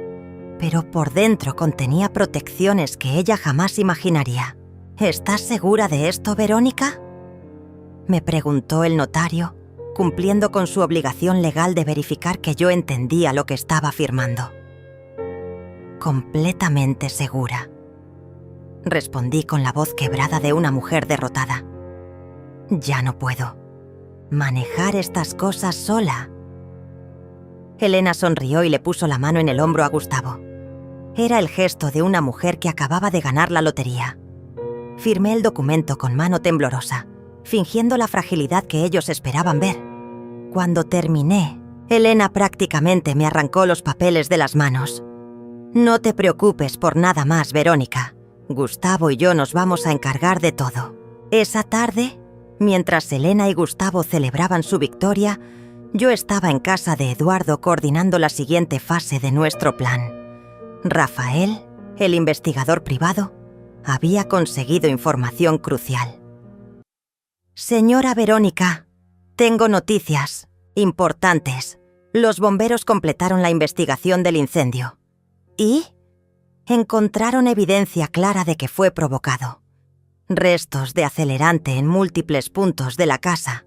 pero por dentro contenía protecciones que ella jamás imaginaría. «¿Estás segura de esto, Verónica?», me preguntó el notario, cumpliendo con su obligación legal de verificar que yo entendía lo que estaba firmando. «Completamente segura», respondí con la voz quebrada de una mujer derrotada. «Ya no puedo manejar estas cosas sola». Elena sonrió y le puso la mano en el hombro a Gustavo. Era el gesto de una mujer que acababa de ganar la lotería. Firmé el documento con mano temblorosa, fingiendo la fragilidad que ellos esperaban ver. Cuando terminé, Elena prácticamente me arrancó los papeles de las manos. «No te preocupes por nada más, Verónica. Gustavo y yo nos vamos a encargar de todo». Esa tarde, mientras Elena y Gustavo celebraban su victoria, yo estaba en casa de Eduardo coordinando la siguiente fase de nuestro plan. Rafael, el investigador privado, había conseguido información crucial. Señora Verónica, tengo noticias importantes. Los bomberos completaron la investigación del incendio. ¿Y? Encontraron evidencia clara de que fue provocado. Restos de acelerante en múltiples puntos de la casa.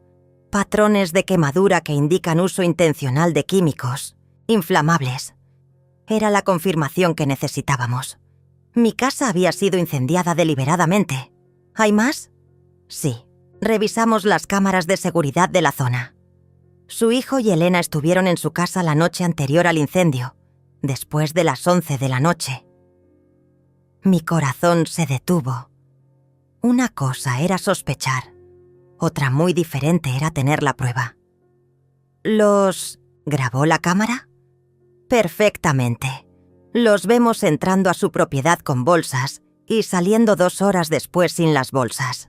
Patrones de quemadura que indican uso intencional de químicos inflamables. Era la confirmación que necesitábamos. Mi casa había sido incendiada deliberadamente. ¿Hay más? Sí. Revisamos las cámaras de seguridad de la zona. Su hijo y Elena estuvieron en su casa la noche anterior al incendio, después de las 11 de la noche. Mi corazón se detuvo. Una cosa era sospechar, otra muy diferente era tener la prueba. ¿Los grabó la cámara? Perfectamente. Los vemos entrando a su propiedad con bolsas y saliendo 2 horas después sin las bolsas.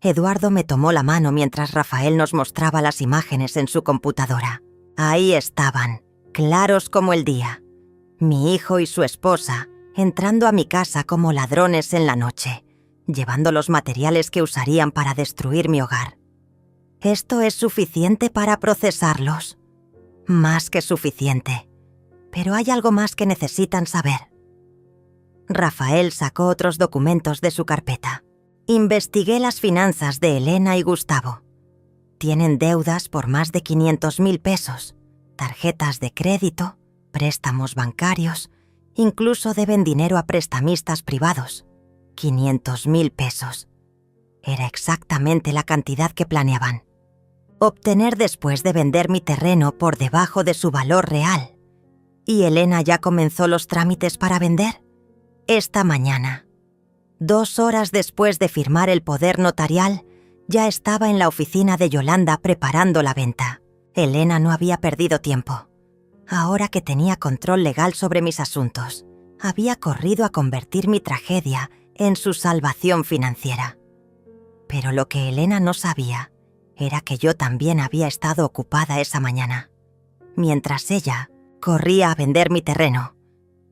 Eduardo me tomó la mano mientras Rafael nos mostraba las imágenes en su computadora. Ahí estaban, claros como el día. Mi hijo y su esposa entrando a mi casa como ladrones en la noche, llevando los materiales que usarían para destruir mi hogar. ¿Esto es suficiente para procesarlos? Más que suficiente. Pero hay algo más que necesitan saber. Rafael sacó otros documentos de su carpeta. Investigué las finanzas de Elena y Gustavo. Tienen deudas por más de 500,000 pesos, tarjetas de crédito, préstamos bancarios, incluso deben dinero a prestamistas privados. 500,000 pesos. Era exactamente la cantidad que planeaban. Obtener después de vender mi terreno por debajo de su valor real. ¿Y Elena ya comenzó los trámites para vender? Esta mañana. 2 horas después de firmar el poder notarial, ya estaba en la oficina de Yolanda preparando la venta. Elena no había perdido tiempo. Ahora que tenía control legal sobre mis asuntos, había corrido a convertir mi tragedia en su salvación financiera. Pero lo que Elena no sabía era que yo también había estado ocupada esa mañana. Mientras ella corría a vender mi terreno,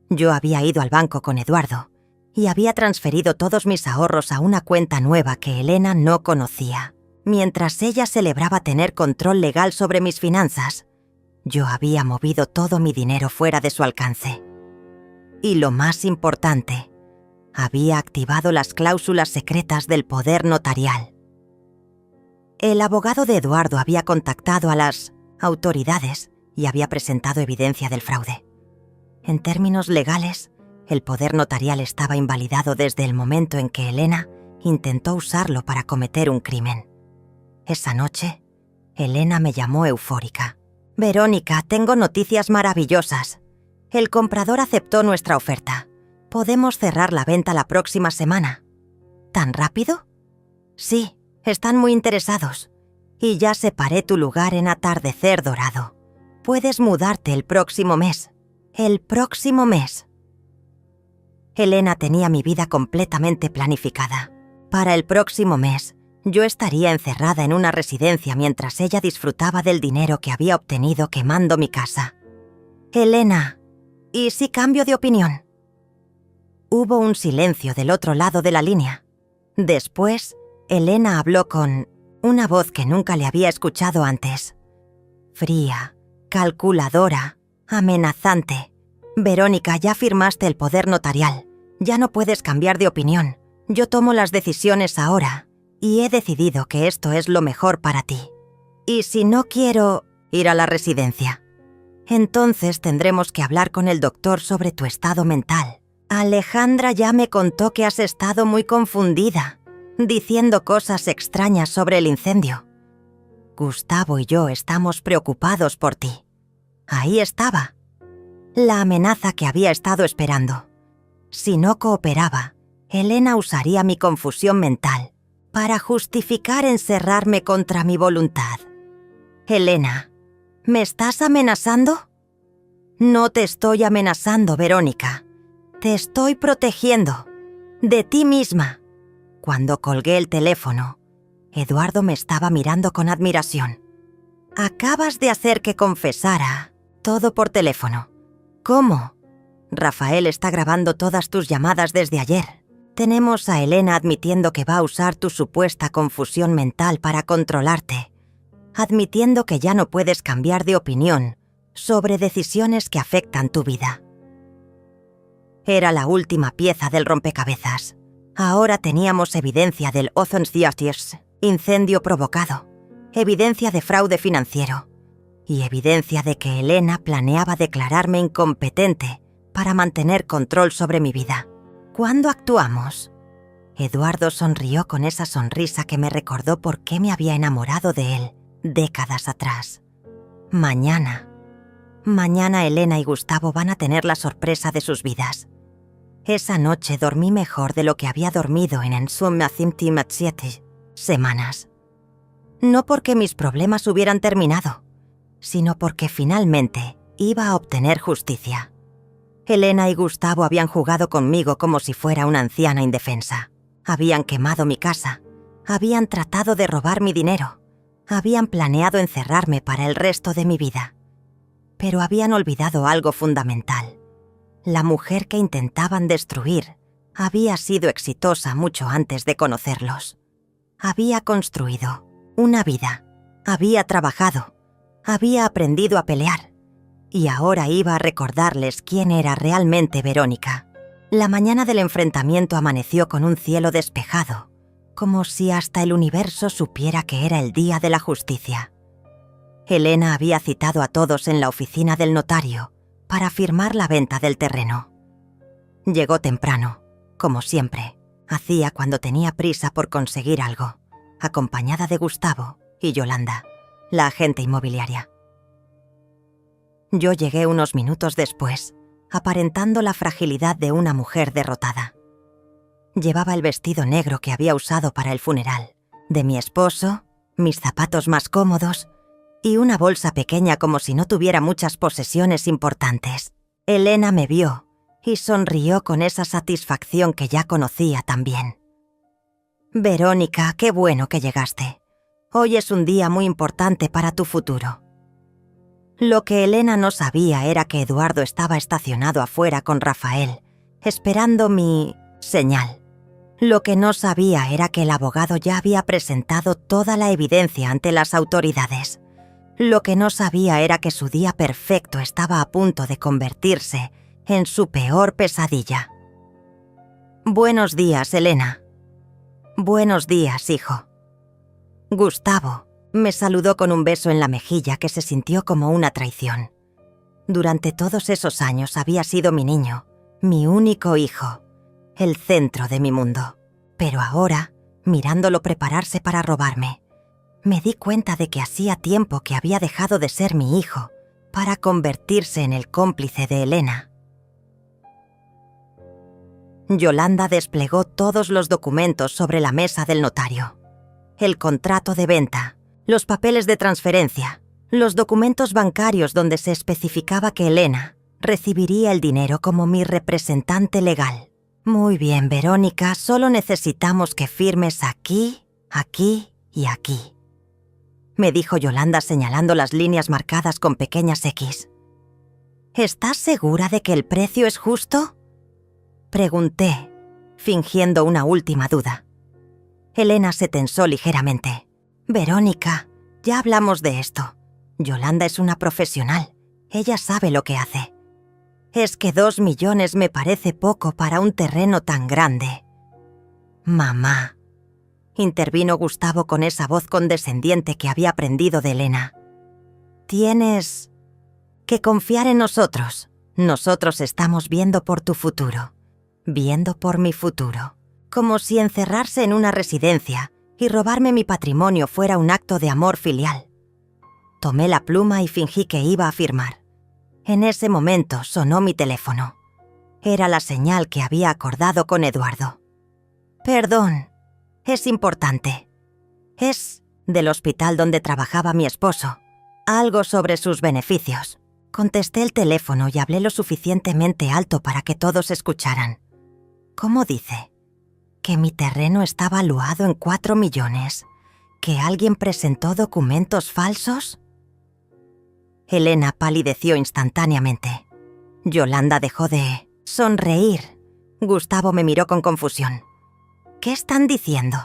yo había ido al banco con Eduardo y había transferido todos mis ahorros a una cuenta nueva que Elena no conocía. Mientras ella celebraba tener control legal sobre mis finanzas, yo había movido todo mi dinero fuera de su alcance. Y lo más importante, había activado las cláusulas secretas del poder notarial. El abogado de Eduardo había contactado a las autoridades y había presentado evidencia del fraude. En términos legales, el poder notarial estaba invalidado desde el momento en que Elena intentó usarlo para cometer un crimen. Esa noche, Elena me llamó eufórica. «Verónica, tengo noticias maravillosas. El comprador aceptó nuestra oferta. Podemos cerrar la venta la próxima semana». ¿Tan rápido? Sí, están muy interesados. Y ya separé tu lugar en Atardecer Dorado. Puedes mudarte el próximo mes. El próximo mes. Elena tenía mi vida completamente planificada. Para el próximo mes, yo estaría encerrada en una residencia mientras ella disfrutaba del dinero que había obtenido quemando mi casa. Elena, ¿y si cambio de opinión? Hubo un silencio del otro lado de la línea. Después, Elena habló con una voz que nunca le había escuchado antes. Fría, calculadora, amenazante. Verónica, ya firmaste el poder notarial. Ya no puedes cambiar de opinión. Yo tomo las decisiones ahora y he decidido que esto es lo mejor para ti. Y si no quiero ir a la residencia, entonces tendremos que hablar con el doctor sobre tu estado mental. Alejandra ya me contó que has estado muy confundida, diciendo cosas extrañas sobre el incendio. Gustavo y yo estamos preocupados por ti. Ahí estaba. La amenaza que había estado esperando. Si no cooperaba, Elena usaría mi confusión mental para justificar encerrarme contra mi voluntad. Elena, ¿me estás amenazando? No te estoy amenazando, Verónica. Te estoy protegiendo. De ti misma. Cuando colgué el teléfono, Eduardo me estaba mirando con admiración. Acabas de hacer que confesara todo por teléfono. ¿Cómo? Rafael está grabando todas tus llamadas desde ayer. Tenemos a Elena admitiendo que va a usar tu supuesta confusión mental para controlarte, admitiendo que ya no puedes cambiar de opinión sobre decisiones que afectan tu vida. Era la última pieza del rompecabezas. Ahora teníamos evidencia del Othon Theatres, incendio provocado, evidencia de fraude financiero y evidencia de que Elena planeaba declararme incompetente para mantener control sobre mi vida. ¿Cuándo actuamos? Eduardo sonrió con esa sonrisa que me recordó por qué me había enamorado de él décadas atrás. Mañana Elena y Gustavo van a tener la sorpresa de sus vidas. Esa noche dormí mejor de lo que había dormido en suma 7 semanas. No porque mis problemas hubieran terminado, sino porque finalmente iba a obtener justicia. Elena y Gustavo habían jugado conmigo como si fuera una anciana indefensa. Habían quemado mi casa, habían tratado de robar mi dinero, habían planeado encerrarme para el resto de mi vida. Pero habían olvidado algo fundamental. La mujer que intentaban destruir había sido exitosa mucho antes de conocerlos. Había construido una vida, había trabajado, había aprendido a pelear y ahora iba a recordarles quién era realmente Verónica. La mañana del enfrentamiento amaneció con un cielo despejado, como si hasta el universo supiera que era el día de la justicia. Elena había citado a todos en la oficina del notario para firmar la venta del terreno. Llegó temprano, como siempre, hacía cuando tenía prisa por conseguir algo, acompañada de Gustavo y Yolanda, la agente inmobiliaria. Yo llegué unos minutos después, aparentando la fragilidad de una mujer derrotada. Llevaba el vestido negro que había usado para el funeral, de mi esposo, mis zapatos más cómodos y una bolsa pequeña como si no tuviera muchas posesiones importantes. Elena me vio y sonrió con esa satisfacción que ya conocía también. «Verónica, qué bueno que llegaste. Hoy es un día muy importante para tu futuro». Lo que Elena no sabía era que Eduardo estaba estacionado afuera con Rafael, esperando mi señal. Lo que no sabía era que el abogado ya había presentado toda la evidencia ante las autoridades. Lo que no sabía era que su día perfecto estaba a punto de convertirse en su peor pesadilla. «Buenos días, Elena». «Buenos días, hijo». Gustavo me saludó con un beso en la mejilla que se sintió como una traición. Durante todos esos años había sido mi niño, mi único hijo, el centro de mi mundo. Pero ahora, mirándolo prepararse para robarme, me di cuenta de que hacía tiempo que había dejado de ser mi hijo para convertirse en el cómplice de Elena. Yolanda desplegó todos los documentos sobre la mesa del notario. El contrato de venta, los papeles de transferencia, los documentos bancarios donde se especificaba que Elena recibiría el dinero como mi representante legal. «Muy bien, Verónica, solo necesitamos que firmes aquí, aquí y aquí», me dijo Yolanda señalando las líneas marcadas con pequeñas X. «¿Estás segura de que el precio es justo?», pregunté, fingiendo una última duda. Elena se tensó ligeramente. «Verónica, ya hablamos de esto. Yolanda es una profesional. Ella sabe lo que hace. Es que 2 millones me parece poco para un terreno tan grande». «Mamá», intervino Gustavo con esa voz condescendiente que había aprendido de Elena. «Tienes que confiar en nosotros. Nosotros estamos viendo por tu futuro, viendo por mi futuro. Como si encerrarse en una residencia y robarme mi patrimonio fuera un acto de amor filial». Tomé la pluma y fingí que iba a firmar. En ese momento sonó mi teléfono. Era la señal que había acordado con Eduardo. «Perdón, es importante. Es del hospital donde trabajaba mi esposo. Algo sobre sus beneficios». Contesté el teléfono y hablé lo suficientemente alto para que todos escucharan. «¿Cómo dice? ¿Que mi terreno está valuado en 4 millones? ¿Que alguien presentó documentos falsos?». Elena palideció instantáneamente. Yolanda dejó de sonreír. Gustavo me miró con confusión. ¿Qué están diciendo?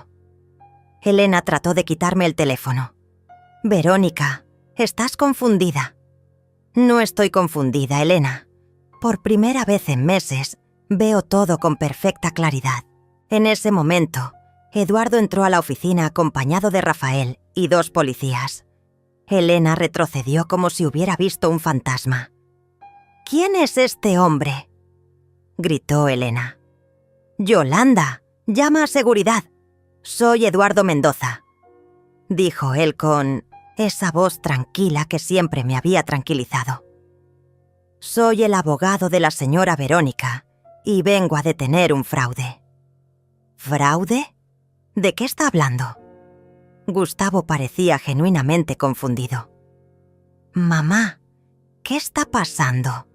Elena trató de quitarme el teléfono. Verónica, estás confundida. No estoy confundida, Elena. Por primera vez en meses, veo todo con perfecta claridad. En ese momento, Eduardo entró a la oficina acompañado de Rafael y 2 policías. Elena retrocedió como si hubiera visto un fantasma. «¿Quién es este hombre?», gritó Elena. «Yolanda, llama a seguridad. Soy Eduardo Mendoza», dijo él con esa voz tranquila que siempre me había tranquilizado. «Soy el abogado de la señora Verónica y vengo a detener un fraude». «¿Fraude? ¿De qué está hablando?». Gustavo parecía genuinamente confundido. «Mamá, ¿qué está pasando?».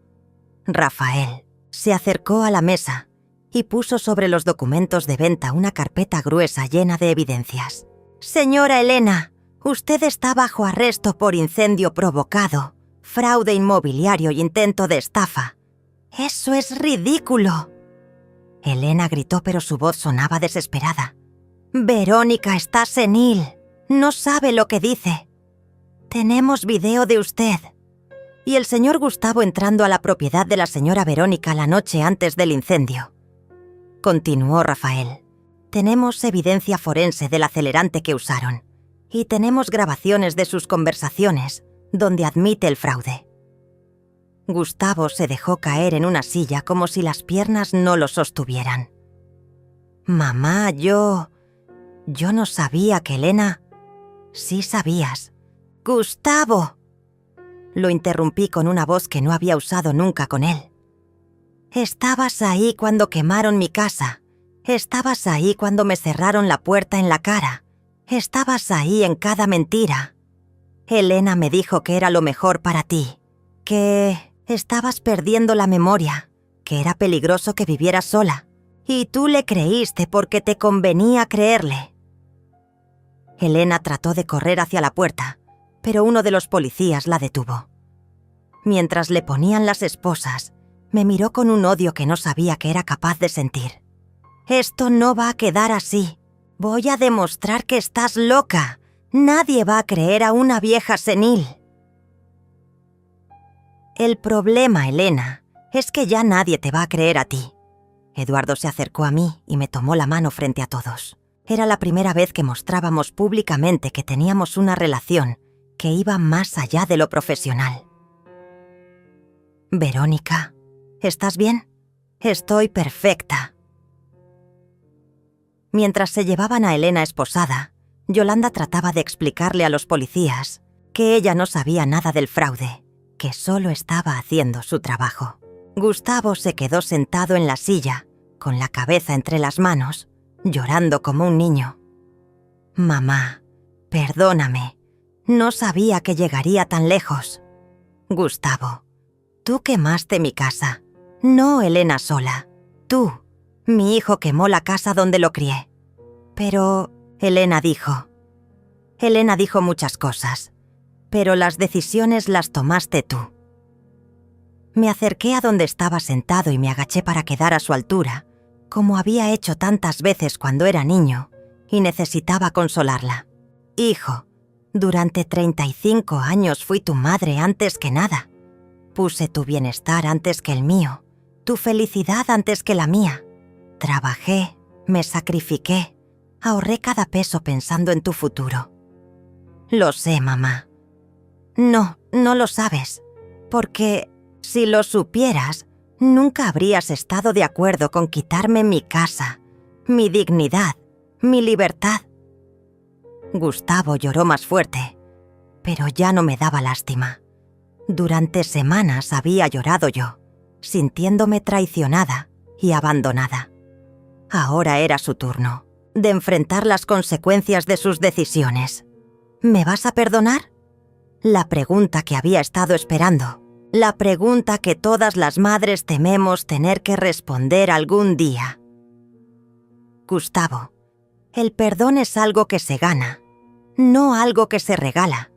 Rafael se acercó a la mesa y puso sobre los documentos de venta una carpeta gruesa llena de evidencias. «Señora Elena, usted está bajo arresto por incendio provocado, fraude inmobiliario y intento de estafa. ¡Eso es ridículo!». Elena gritó, pero su voz sonaba desesperada. «Verónica está senil. No sabe lo que dice. Tenemos video de usted». Y el señor Gustavo entrando a la propiedad de la señora Verónica la noche antes del incendio. Continuó Rafael. «Tenemos evidencia forense del acelerante que usaron. Y tenemos grabaciones de sus conversaciones, donde admite el fraude». Gustavo se dejó caer en una silla como si las piernas no lo sostuvieran. «Mamá, yo no sabía que Elena...». «Sí sabías». «¡Gustavo!», lo interrumpí con una voz que no había usado nunca con él. «Estabas ahí cuando quemaron mi casa. Estabas ahí cuando me cerraron la puerta en la cara. Estabas ahí en cada mentira. Elena me dijo que era lo mejor para ti, que estabas perdiendo la memoria, que era peligroso que vivieras sola. Y tú le creíste porque te convenía creerle». Elena trató de correr hacia la puerta, pero uno de los policías la detuvo. Mientras le ponían las esposas, me miró con un odio que no sabía que era capaz de sentir. «Esto no va a quedar así. Voy a demostrar que estás loca. Nadie va a creer a una vieja senil». «El problema, Elena, es que ya nadie te va a creer a ti». Eduardo se acercó a mí y me tomó la mano frente a todos. Era la primera vez que mostrábamos públicamente que teníamos una relación que iba más allá de lo profesional. «Verónica, ¿estás bien?». «Estoy perfecta». Mientras se llevaban a Elena esposada, Yolanda trataba de explicarle a los policías que ella no sabía nada del fraude, que solo estaba haciendo su trabajo. Gustavo se quedó sentado en la silla, con la cabeza entre las manos, llorando como un niño. «Mamá, perdóname. No sabía que llegaría tan lejos». «Gustavo, tú quemaste mi casa. No Elena sola. Tú, mi hijo quemó la casa donde lo crié». «Pero...», Elena dijo muchas cosas, pero las decisiones las tomaste tú». Me acerqué a donde estaba sentado y me agaché para quedar a su altura, como había hecho tantas veces cuando era niño, y necesitaba consolarla. «Hijo, durante 35 años fui tu madre antes que nada. Puse tu bienestar antes que el mío, tu felicidad antes que la mía. Trabajé, me sacrifiqué, ahorré cada peso pensando en tu futuro». «Lo sé, mamá». No lo sabes, porque si lo supieras, nunca habrías estado de acuerdo con quitarme mi casa, mi dignidad, mi libertad». Gustavo lloró más fuerte, pero ya no me daba lástima. Durante semanas había llorado yo, sintiéndome traicionada y abandonada. Ahora era su turno, de enfrentar las consecuencias de sus decisiones. «¿Me vas a perdonar?». La pregunta que había estado esperando. La pregunta que todas las madres tememos tener que responder algún día. «Gustavo, el perdón es algo que se gana, no algo que se regala.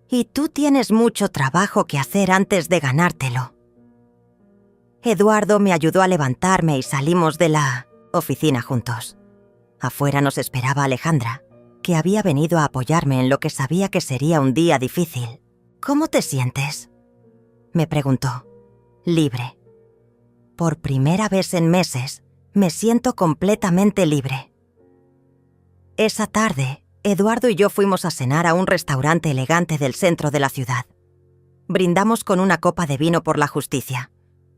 Y tú tienes mucho trabajo que hacer antes de ganártelo». Eduardo me ayudó a levantarme y salimos de la oficina juntos. Afuera nos esperaba Alejandra, que había venido a apoyarme en lo que sabía que sería un día difícil. «¿Cómo te sientes?», me preguntó. «Libre. Por primera vez en meses, me siento completamente libre». Esa tarde, Eduardo y yo fuimos a cenar a un restaurante elegante del centro de la ciudad. Brindamos con una copa de vino por la justicia,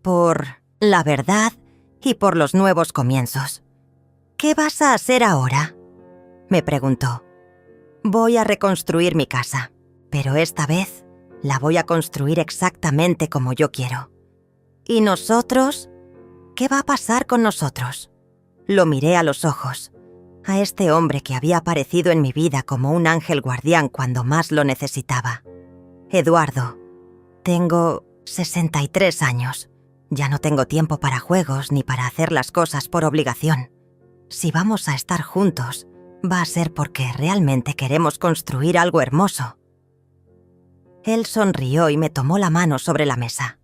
por la verdad y por los nuevos comienzos. «¿Qué vas a hacer ahora?», me preguntó. «Voy a reconstruir mi casa, pero esta vez la voy a construir exactamente como yo quiero». «¿Y nosotros? ¿Qué va a pasar con nosotros?». Lo miré a los ojos, a este hombre que había aparecido en mi vida como un ángel guardián cuando más lo necesitaba. «Eduardo, tengo 63 años. Ya no tengo tiempo para juegos ni para hacer las cosas por obligación. Si vamos a estar juntos, va a ser porque realmente queremos construir algo hermoso». Él sonrió y me tomó la mano sobre la mesa.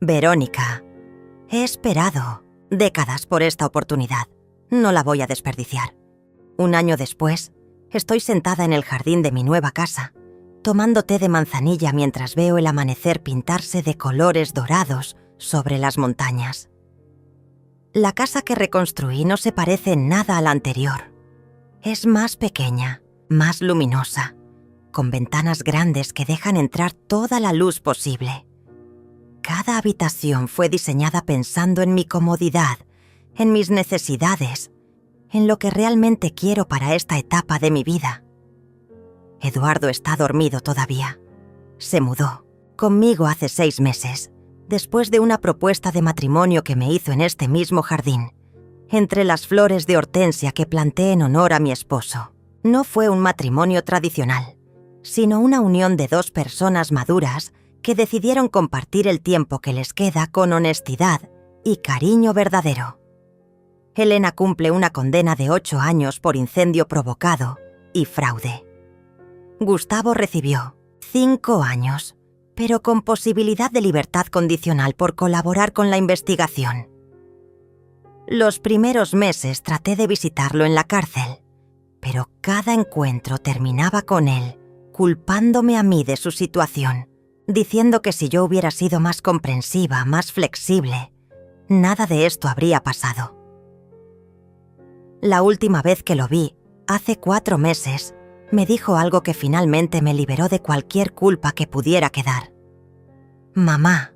«Verónica, he esperado décadas por esta oportunidad. No la voy a desperdiciar. Un año después, estoy sentada en el jardín de mi nueva casa, tomando té de manzanilla mientras veo el amanecer pintarse de colores dorados sobre las montañas. La casa que reconstruí no se parece en nada a la anterior. Es más pequeña, más luminosa, con ventanas grandes que dejan entrar toda la luz posible. Cada habitación fue diseñada pensando en mi comodidad, en mis necesidades, en lo que realmente quiero para esta etapa de mi vida. Eduardo está dormido todavía. Se mudó conmigo hace 6 meses, después de una propuesta de matrimonio que me hizo en este mismo jardín, entre las flores de hortensia que planté en honor a mi esposo. No fue un matrimonio tradicional, sino una unión de 2 personas maduras que decidieron compartir el tiempo que les queda con honestidad y cariño verdadero. Elena cumple una condena de 8 años por incendio provocado y fraude. Gustavo recibió 5 años, pero con posibilidad de libertad condicional por colaborar con la investigación. Los primeros meses traté de visitarlo en la cárcel, pero cada encuentro terminaba con él culpándome a mí de su situación, diciendo que si yo hubiera sido más comprensiva, más flexible, nada de esto habría pasado. La última vez que lo vi, hace 4 meses, me dijo algo que finalmente me liberó de cualquier culpa que pudiera quedar. «Mamá,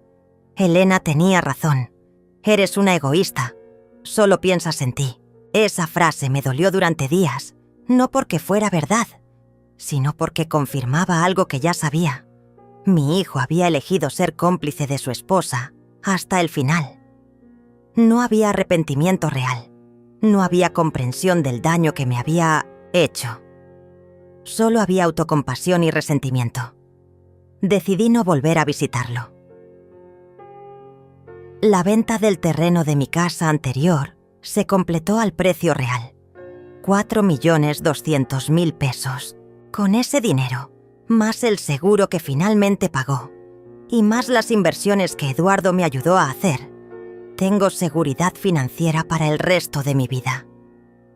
Elena tenía razón. Eres una egoísta. Solo piensas en ti». Esa frase me dolió durante días, no porque fuera verdad, sino porque confirmaba algo que ya sabía. Mi hijo había elegido ser cómplice de su esposa hasta el final. No había arrepentimiento real. No había comprensión del daño que me había hecho. Solo había autocompasión y resentimiento. Decidí no volver a visitarlo. La venta del terreno de mi casa anterior se completó al precio real, 4.200.000 pesos. Con ese dinero, más el seguro que finalmente pagó, y más las inversiones que Eduardo me ayudó a hacer, tengo seguridad financiera para el resto de mi vida.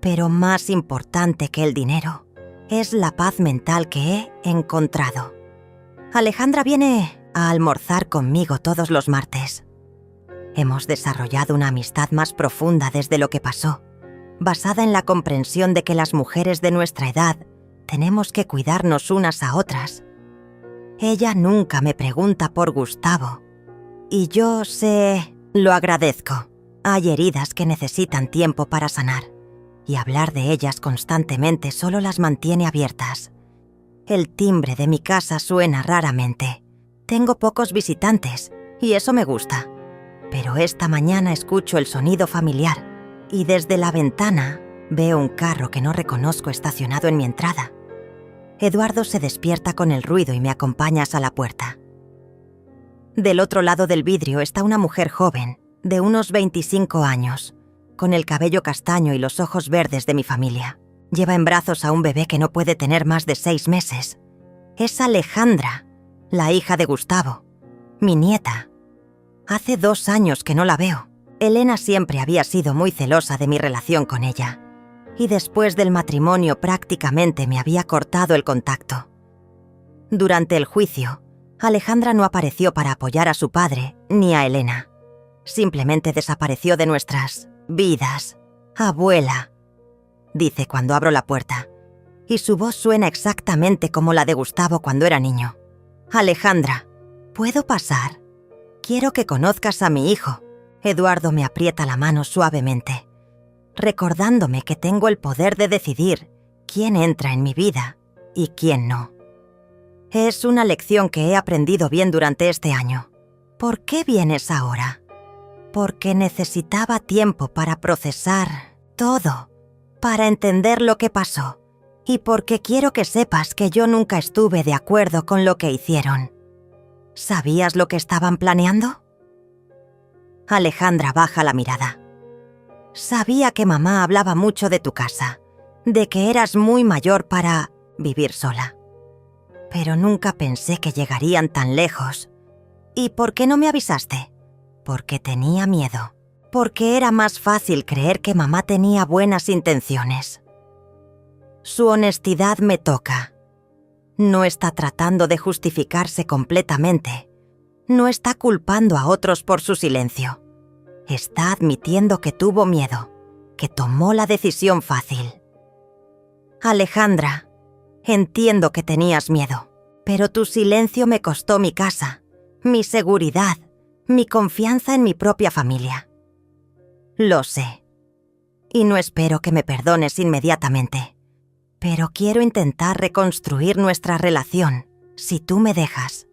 Pero más importante que el dinero es la paz mental que he encontrado. Alejandra viene a almorzar conmigo todos los martes. Hemos desarrollado una amistad más profunda desde lo que pasó, basada en la comprensión de que las mujeres de nuestra edad tenemos que cuidarnos unas a otras. Ella nunca me pregunta por Gustavo, y yo lo agradezco. Hay heridas que necesitan tiempo para sanar, y hablar de ellas constantemente solo las mantiene abiertas. El timbre de mi casa suena raramente. Tengo pocos visitantes, y eso me gusta. Pero esta mañana escucho el sonido familiar, y desde la ventana veo un carro que no reconozco estacionado en mi entrada. Eduardo se despierta con el ruido y me acompaña hasta la puerta. Del otro lado del vidrio está una mujer joven, de unos 25 años, con el cabello castaño y los ojos verdes de mi familia. Lleva en brazos a un bebé que no puede tener más de 6 meses. Es Alejandra, la hija de Gustavo, mi nieta. Hace 2 años que no la veo. Elena siempre había sido muy celosa de mi relación con ella, y después del matrimonio prácticamente me había cortado el contacto. Durante el juicio, Alejandra no apareció para apoyar a su padre ni a Elena. Simplemente desapareció de nuestras vidas. Abuela, dice cuando abro la puerta, y su voz suena exactamente como la de Gustavo cuando era niño. Alejandra, ¿puedo pasar? Quiero que conozcas a mi hijo. Eduardo me aprieta la mano suavemente, recordándome que tengo el poder de decidir quién entra en mi vida y quién no. Es una lección que he aprendido bien durante este año. ¿Por qué vienes ahora? Porque necesitaba tiempo para procesar todo, para entender lo que pasó, y porque quiero que sepas que yo nunca estuve de acuerdo con lo que hicieron. ¿Sabías lo que estaban planeando? Alejandra baja la mirada. Sabía que mamá hablaba mucho de tu casa, de que eras muy mayor para vivir sola. Pero nunca pensé que llegarían tan lejos. ¿Y por qué no me avisaste? Porque tenía miedo. Porque era más fácil creer que mamá tenía buenas intenciones. Su honestidad me toca. No está tratando de justificarse completamente. No está culpando a otros por su silencio. Está admitiendo que tuvo miedo, que tomó la decisión fácil. Alejandra, entiendo que tenías miedo, pero tu silencio me costó mi casa, mi seguridad, mi confianza en mi propia familia. Lo sé. Y no espero que me perdones inmediatamente, pero quiero intentar reconstruir nuestra relación, si tú me dejas.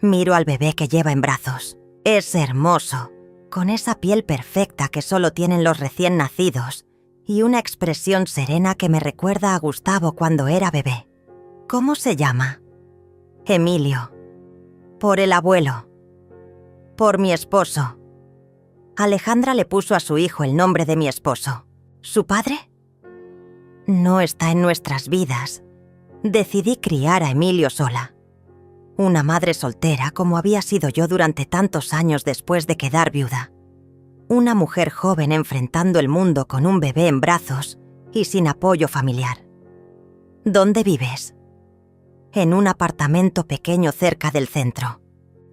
Miro al bebé que lleva en brazos. Es hermoso, con esa piel perfecta que solo tienen los recién nacidos y una expresión serena que me recuerda a Gustavo cuando era bebé. ¿Cómo se llama? Emilio. Por el abuelo. Por mi esposo. Alejandra le puso a su hijo el nombre de mi esposo. ¿Su padre? No está en nuestras vidas. Decidí criar a Emilio sola. Una madre soltera como había sido yo durante tantos años después de quedar viuda. Una mujer joven enfrentando el mundo con un bebé en brazos y sin apoyo familiar. ¿Dónde vives? En un apartamento pequeño cerca del centro.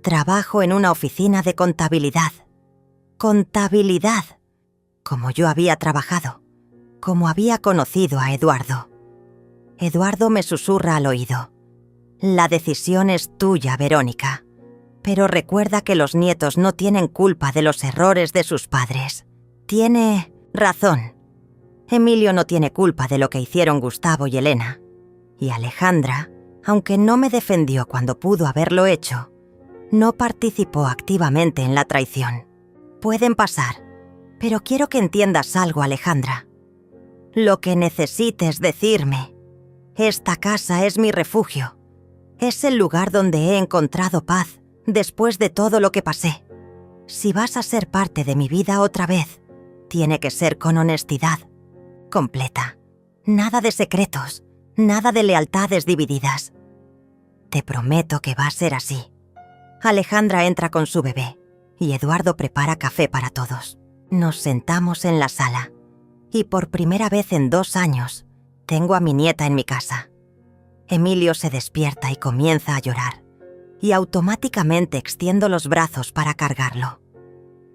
Trabajo en una oficina de contabilidad. Contabilidad. Como yo había trabajado. Como había conocido a Eduardo. Eduardo me susurra al oído. La decisión es tuya, Verónica. Pero recuerda que los nietos no tienen culpa de los errores de sus padres. Tiene razón. Emilio no tiene culpa de lo que hicieron Gustavo y Elena. Y Alejandra, aunque no me defendió cuando pudo haberlo hecho, no participó activamente en la traición. Pueden pasar, pero quiero que entiendas algo, Alejandra. Lo que necesites decirme. Esta casa es mi refugio. Es el lugar donde he encontrado paz después de todo lo que pasé. Si vas a ser parte de mi vida otra vez, tiene que ser con honestidad, completa. Nada de secretos, nada de lealtades divididas. Te prometo que va a ser así. Alejandra entra con su bebé y Eduardo prepara café para todos. Nos sentamos en la sala y por primera vez en 2 años tengo a mi nieta en mi casa. Emilio se despierta y comienza a llorar, y automáticamente extiendo los brazos para cargarlo.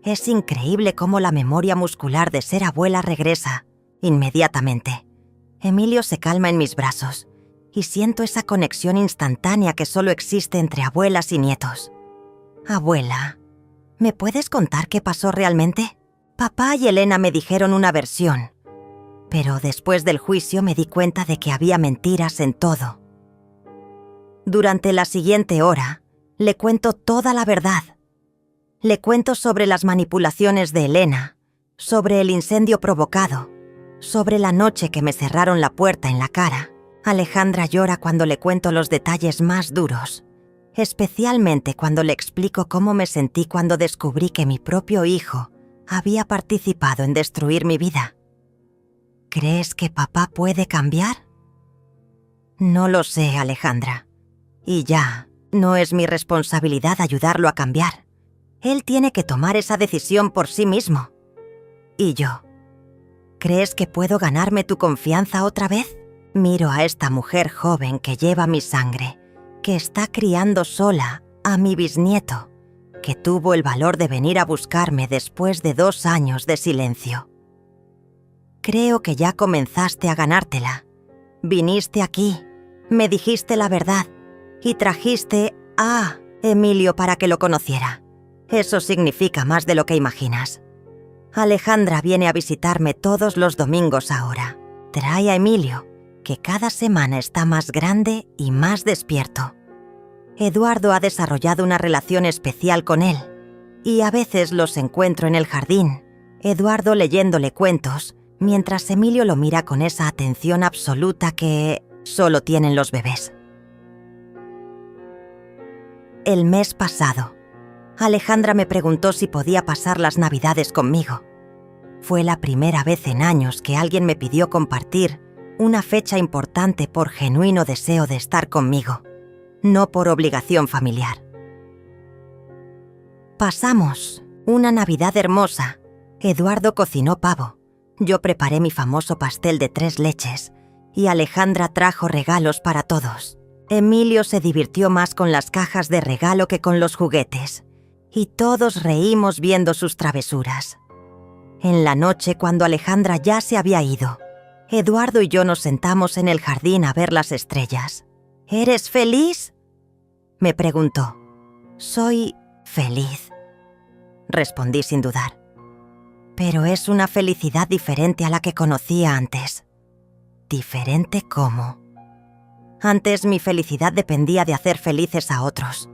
Es increíble cómo la memoria muscular de ser abuela regresa inmediatamente. Emilio se calma en mis brazos, y siento esa conexión instantánea que solo existe entre abuelas y nietos. Abuela, ¿me puedes contar qué pasó realmente? Papá y Elena me dijeron una versión, pero después del juicio me di cuenta de que había mentiras en todo. Durante la siguiente hora, le cuento toda la verdad. Le cuento sobre las manipulaciones de Elena, sobre el incendio provocado, sobre la noche que me cerraron la puerta en la cara. Alejandra llora cuando le cuento los detalles más duros, especialmente cuando le explico cómo me sentí cuando descubrí que mi propio hijo había participado en destruir mi vida. ¿Crees que papá puede cambiar? No lo sé, Alejandra. Y ya, no es mi responsabilidad ayudarlo a cambiar. Él tiene que tomar esa decisión por sí mismo. Y yo. ¿Crees que puedo ganarme tu confianza otra vez? Miro a esta mujer joven que lleva mi sangre, que está criando sola a mi bisnieto, que tuvo el valor de venir a buscarme después de 2 años de silencio. Creo que ya comenzaste a ganártela. Viniste aquí, me dijiste la verdad y trajiste a Emilio para que lo conociera. Eso significa más de lo que imaginas. Alejandra viene a visitarme todos los domingos ahora. Trae a Emilio, que cada semana está más grande y más despierto. Eduardo ha desarrollado una relación especial con él, y a veces los encuentro en el jardín, Eduardo leyéndole cuentos, mientras Emilio lo mira con esa atención absoluta que solo tienen los bebés. El mes pasado, Alejandra me preguntó si podía pasar las Navidades conmigo. Fue la primera vez en años que alguien me pidió compartir una fecha importante por genuino deseo de estar conmigo, no por obligación familiar. Pasamos una Navidad hermosa. Eduardo cocinó pavo, yo preparé mi famoso pastel de 3 leches y Alejandra trajo regalos para todos. Emilio se divirtió más con las cajas de regalo que con los juguetes, y todos reímos viendo sus travesuras. En la noche, cuando Alejandra ya se había ido, Eduardo y yo nos sentamos en el jardín a ver las estrellas. ¿Eres feliz?, me preguntó. Soy feliz, respondí sin dudar. Pero es una felicidad diferente a la que conocía antes. ¿Diferente cómo? Antes mi felicidad dependía de hacer felices a otros.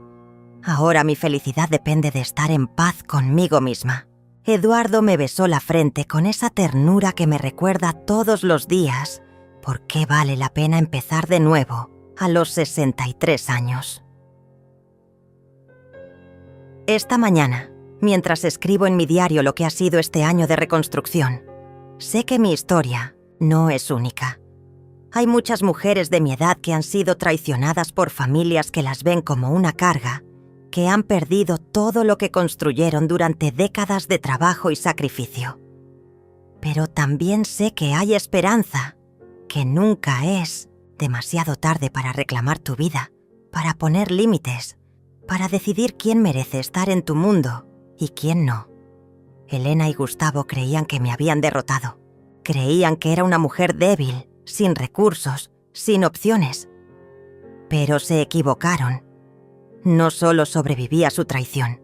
Ahora mi felicidad depende de estar en paz conmigo misma. Eduardo me besó la frente con esa ternura que me recuerda todos los días por qué vale la pena empezar de nuevo a los 63 años. Esta mañana, mientras escribo en mi diario lo que ha sido este año de reconstrucción, sé que mi historia no es única. Hay muchas mujeres de mi edad que han sido traicionadas por familias que las ven como una carga, que han perdido todo lo que construyeron durante décadas de trabajo y sacrificio. Pero también sé que hay esperanza, que nunca es demasiado tarde para reclamar tu vida, para poner límites, para decidir quién merece estar en tu mundo y quién no. Elena y Gustavo creían que me habían derrotado. Creían que era una mujer débil, sin recursos, sin opciones. Pero se equivocaron. No solo sobreviví a su traición,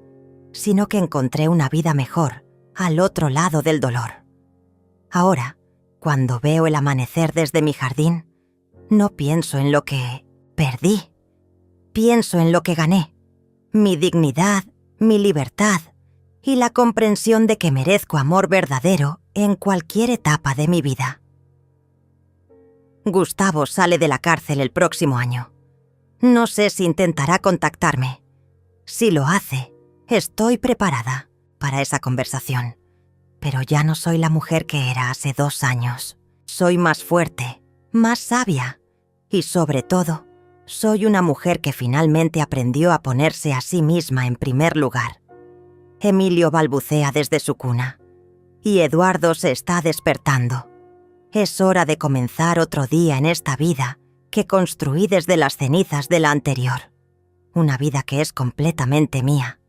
sino que encontré una vida mejor al otro lado del dolor. Ahora, cuando veo el amanecer desde mi jardín, no pienso en lo que perdí. Pienso en lo que gané. Mi dignidad, mi libertad y la comprensión de que merezco amor verdadero en cualquier etapa de mi vida. Gustavo sale de la cárcel el próximo año. No sé si intentará contactarme. Si lo hace, estoy preparada para esa conversación. Pero ya no soy la mujer que era hace 2 años. Soy más fuerte, más sabia y, sobre todo, soy una mujer que finalmente aprendió a ponerse a sí misma en primer lugar. Emilio balbucea desde su cuna y Eduardo se está despertando. Es hora de comenzar otro día en esta vida que construí desde las cenizas de la anterior. Una vida que es completamente mía,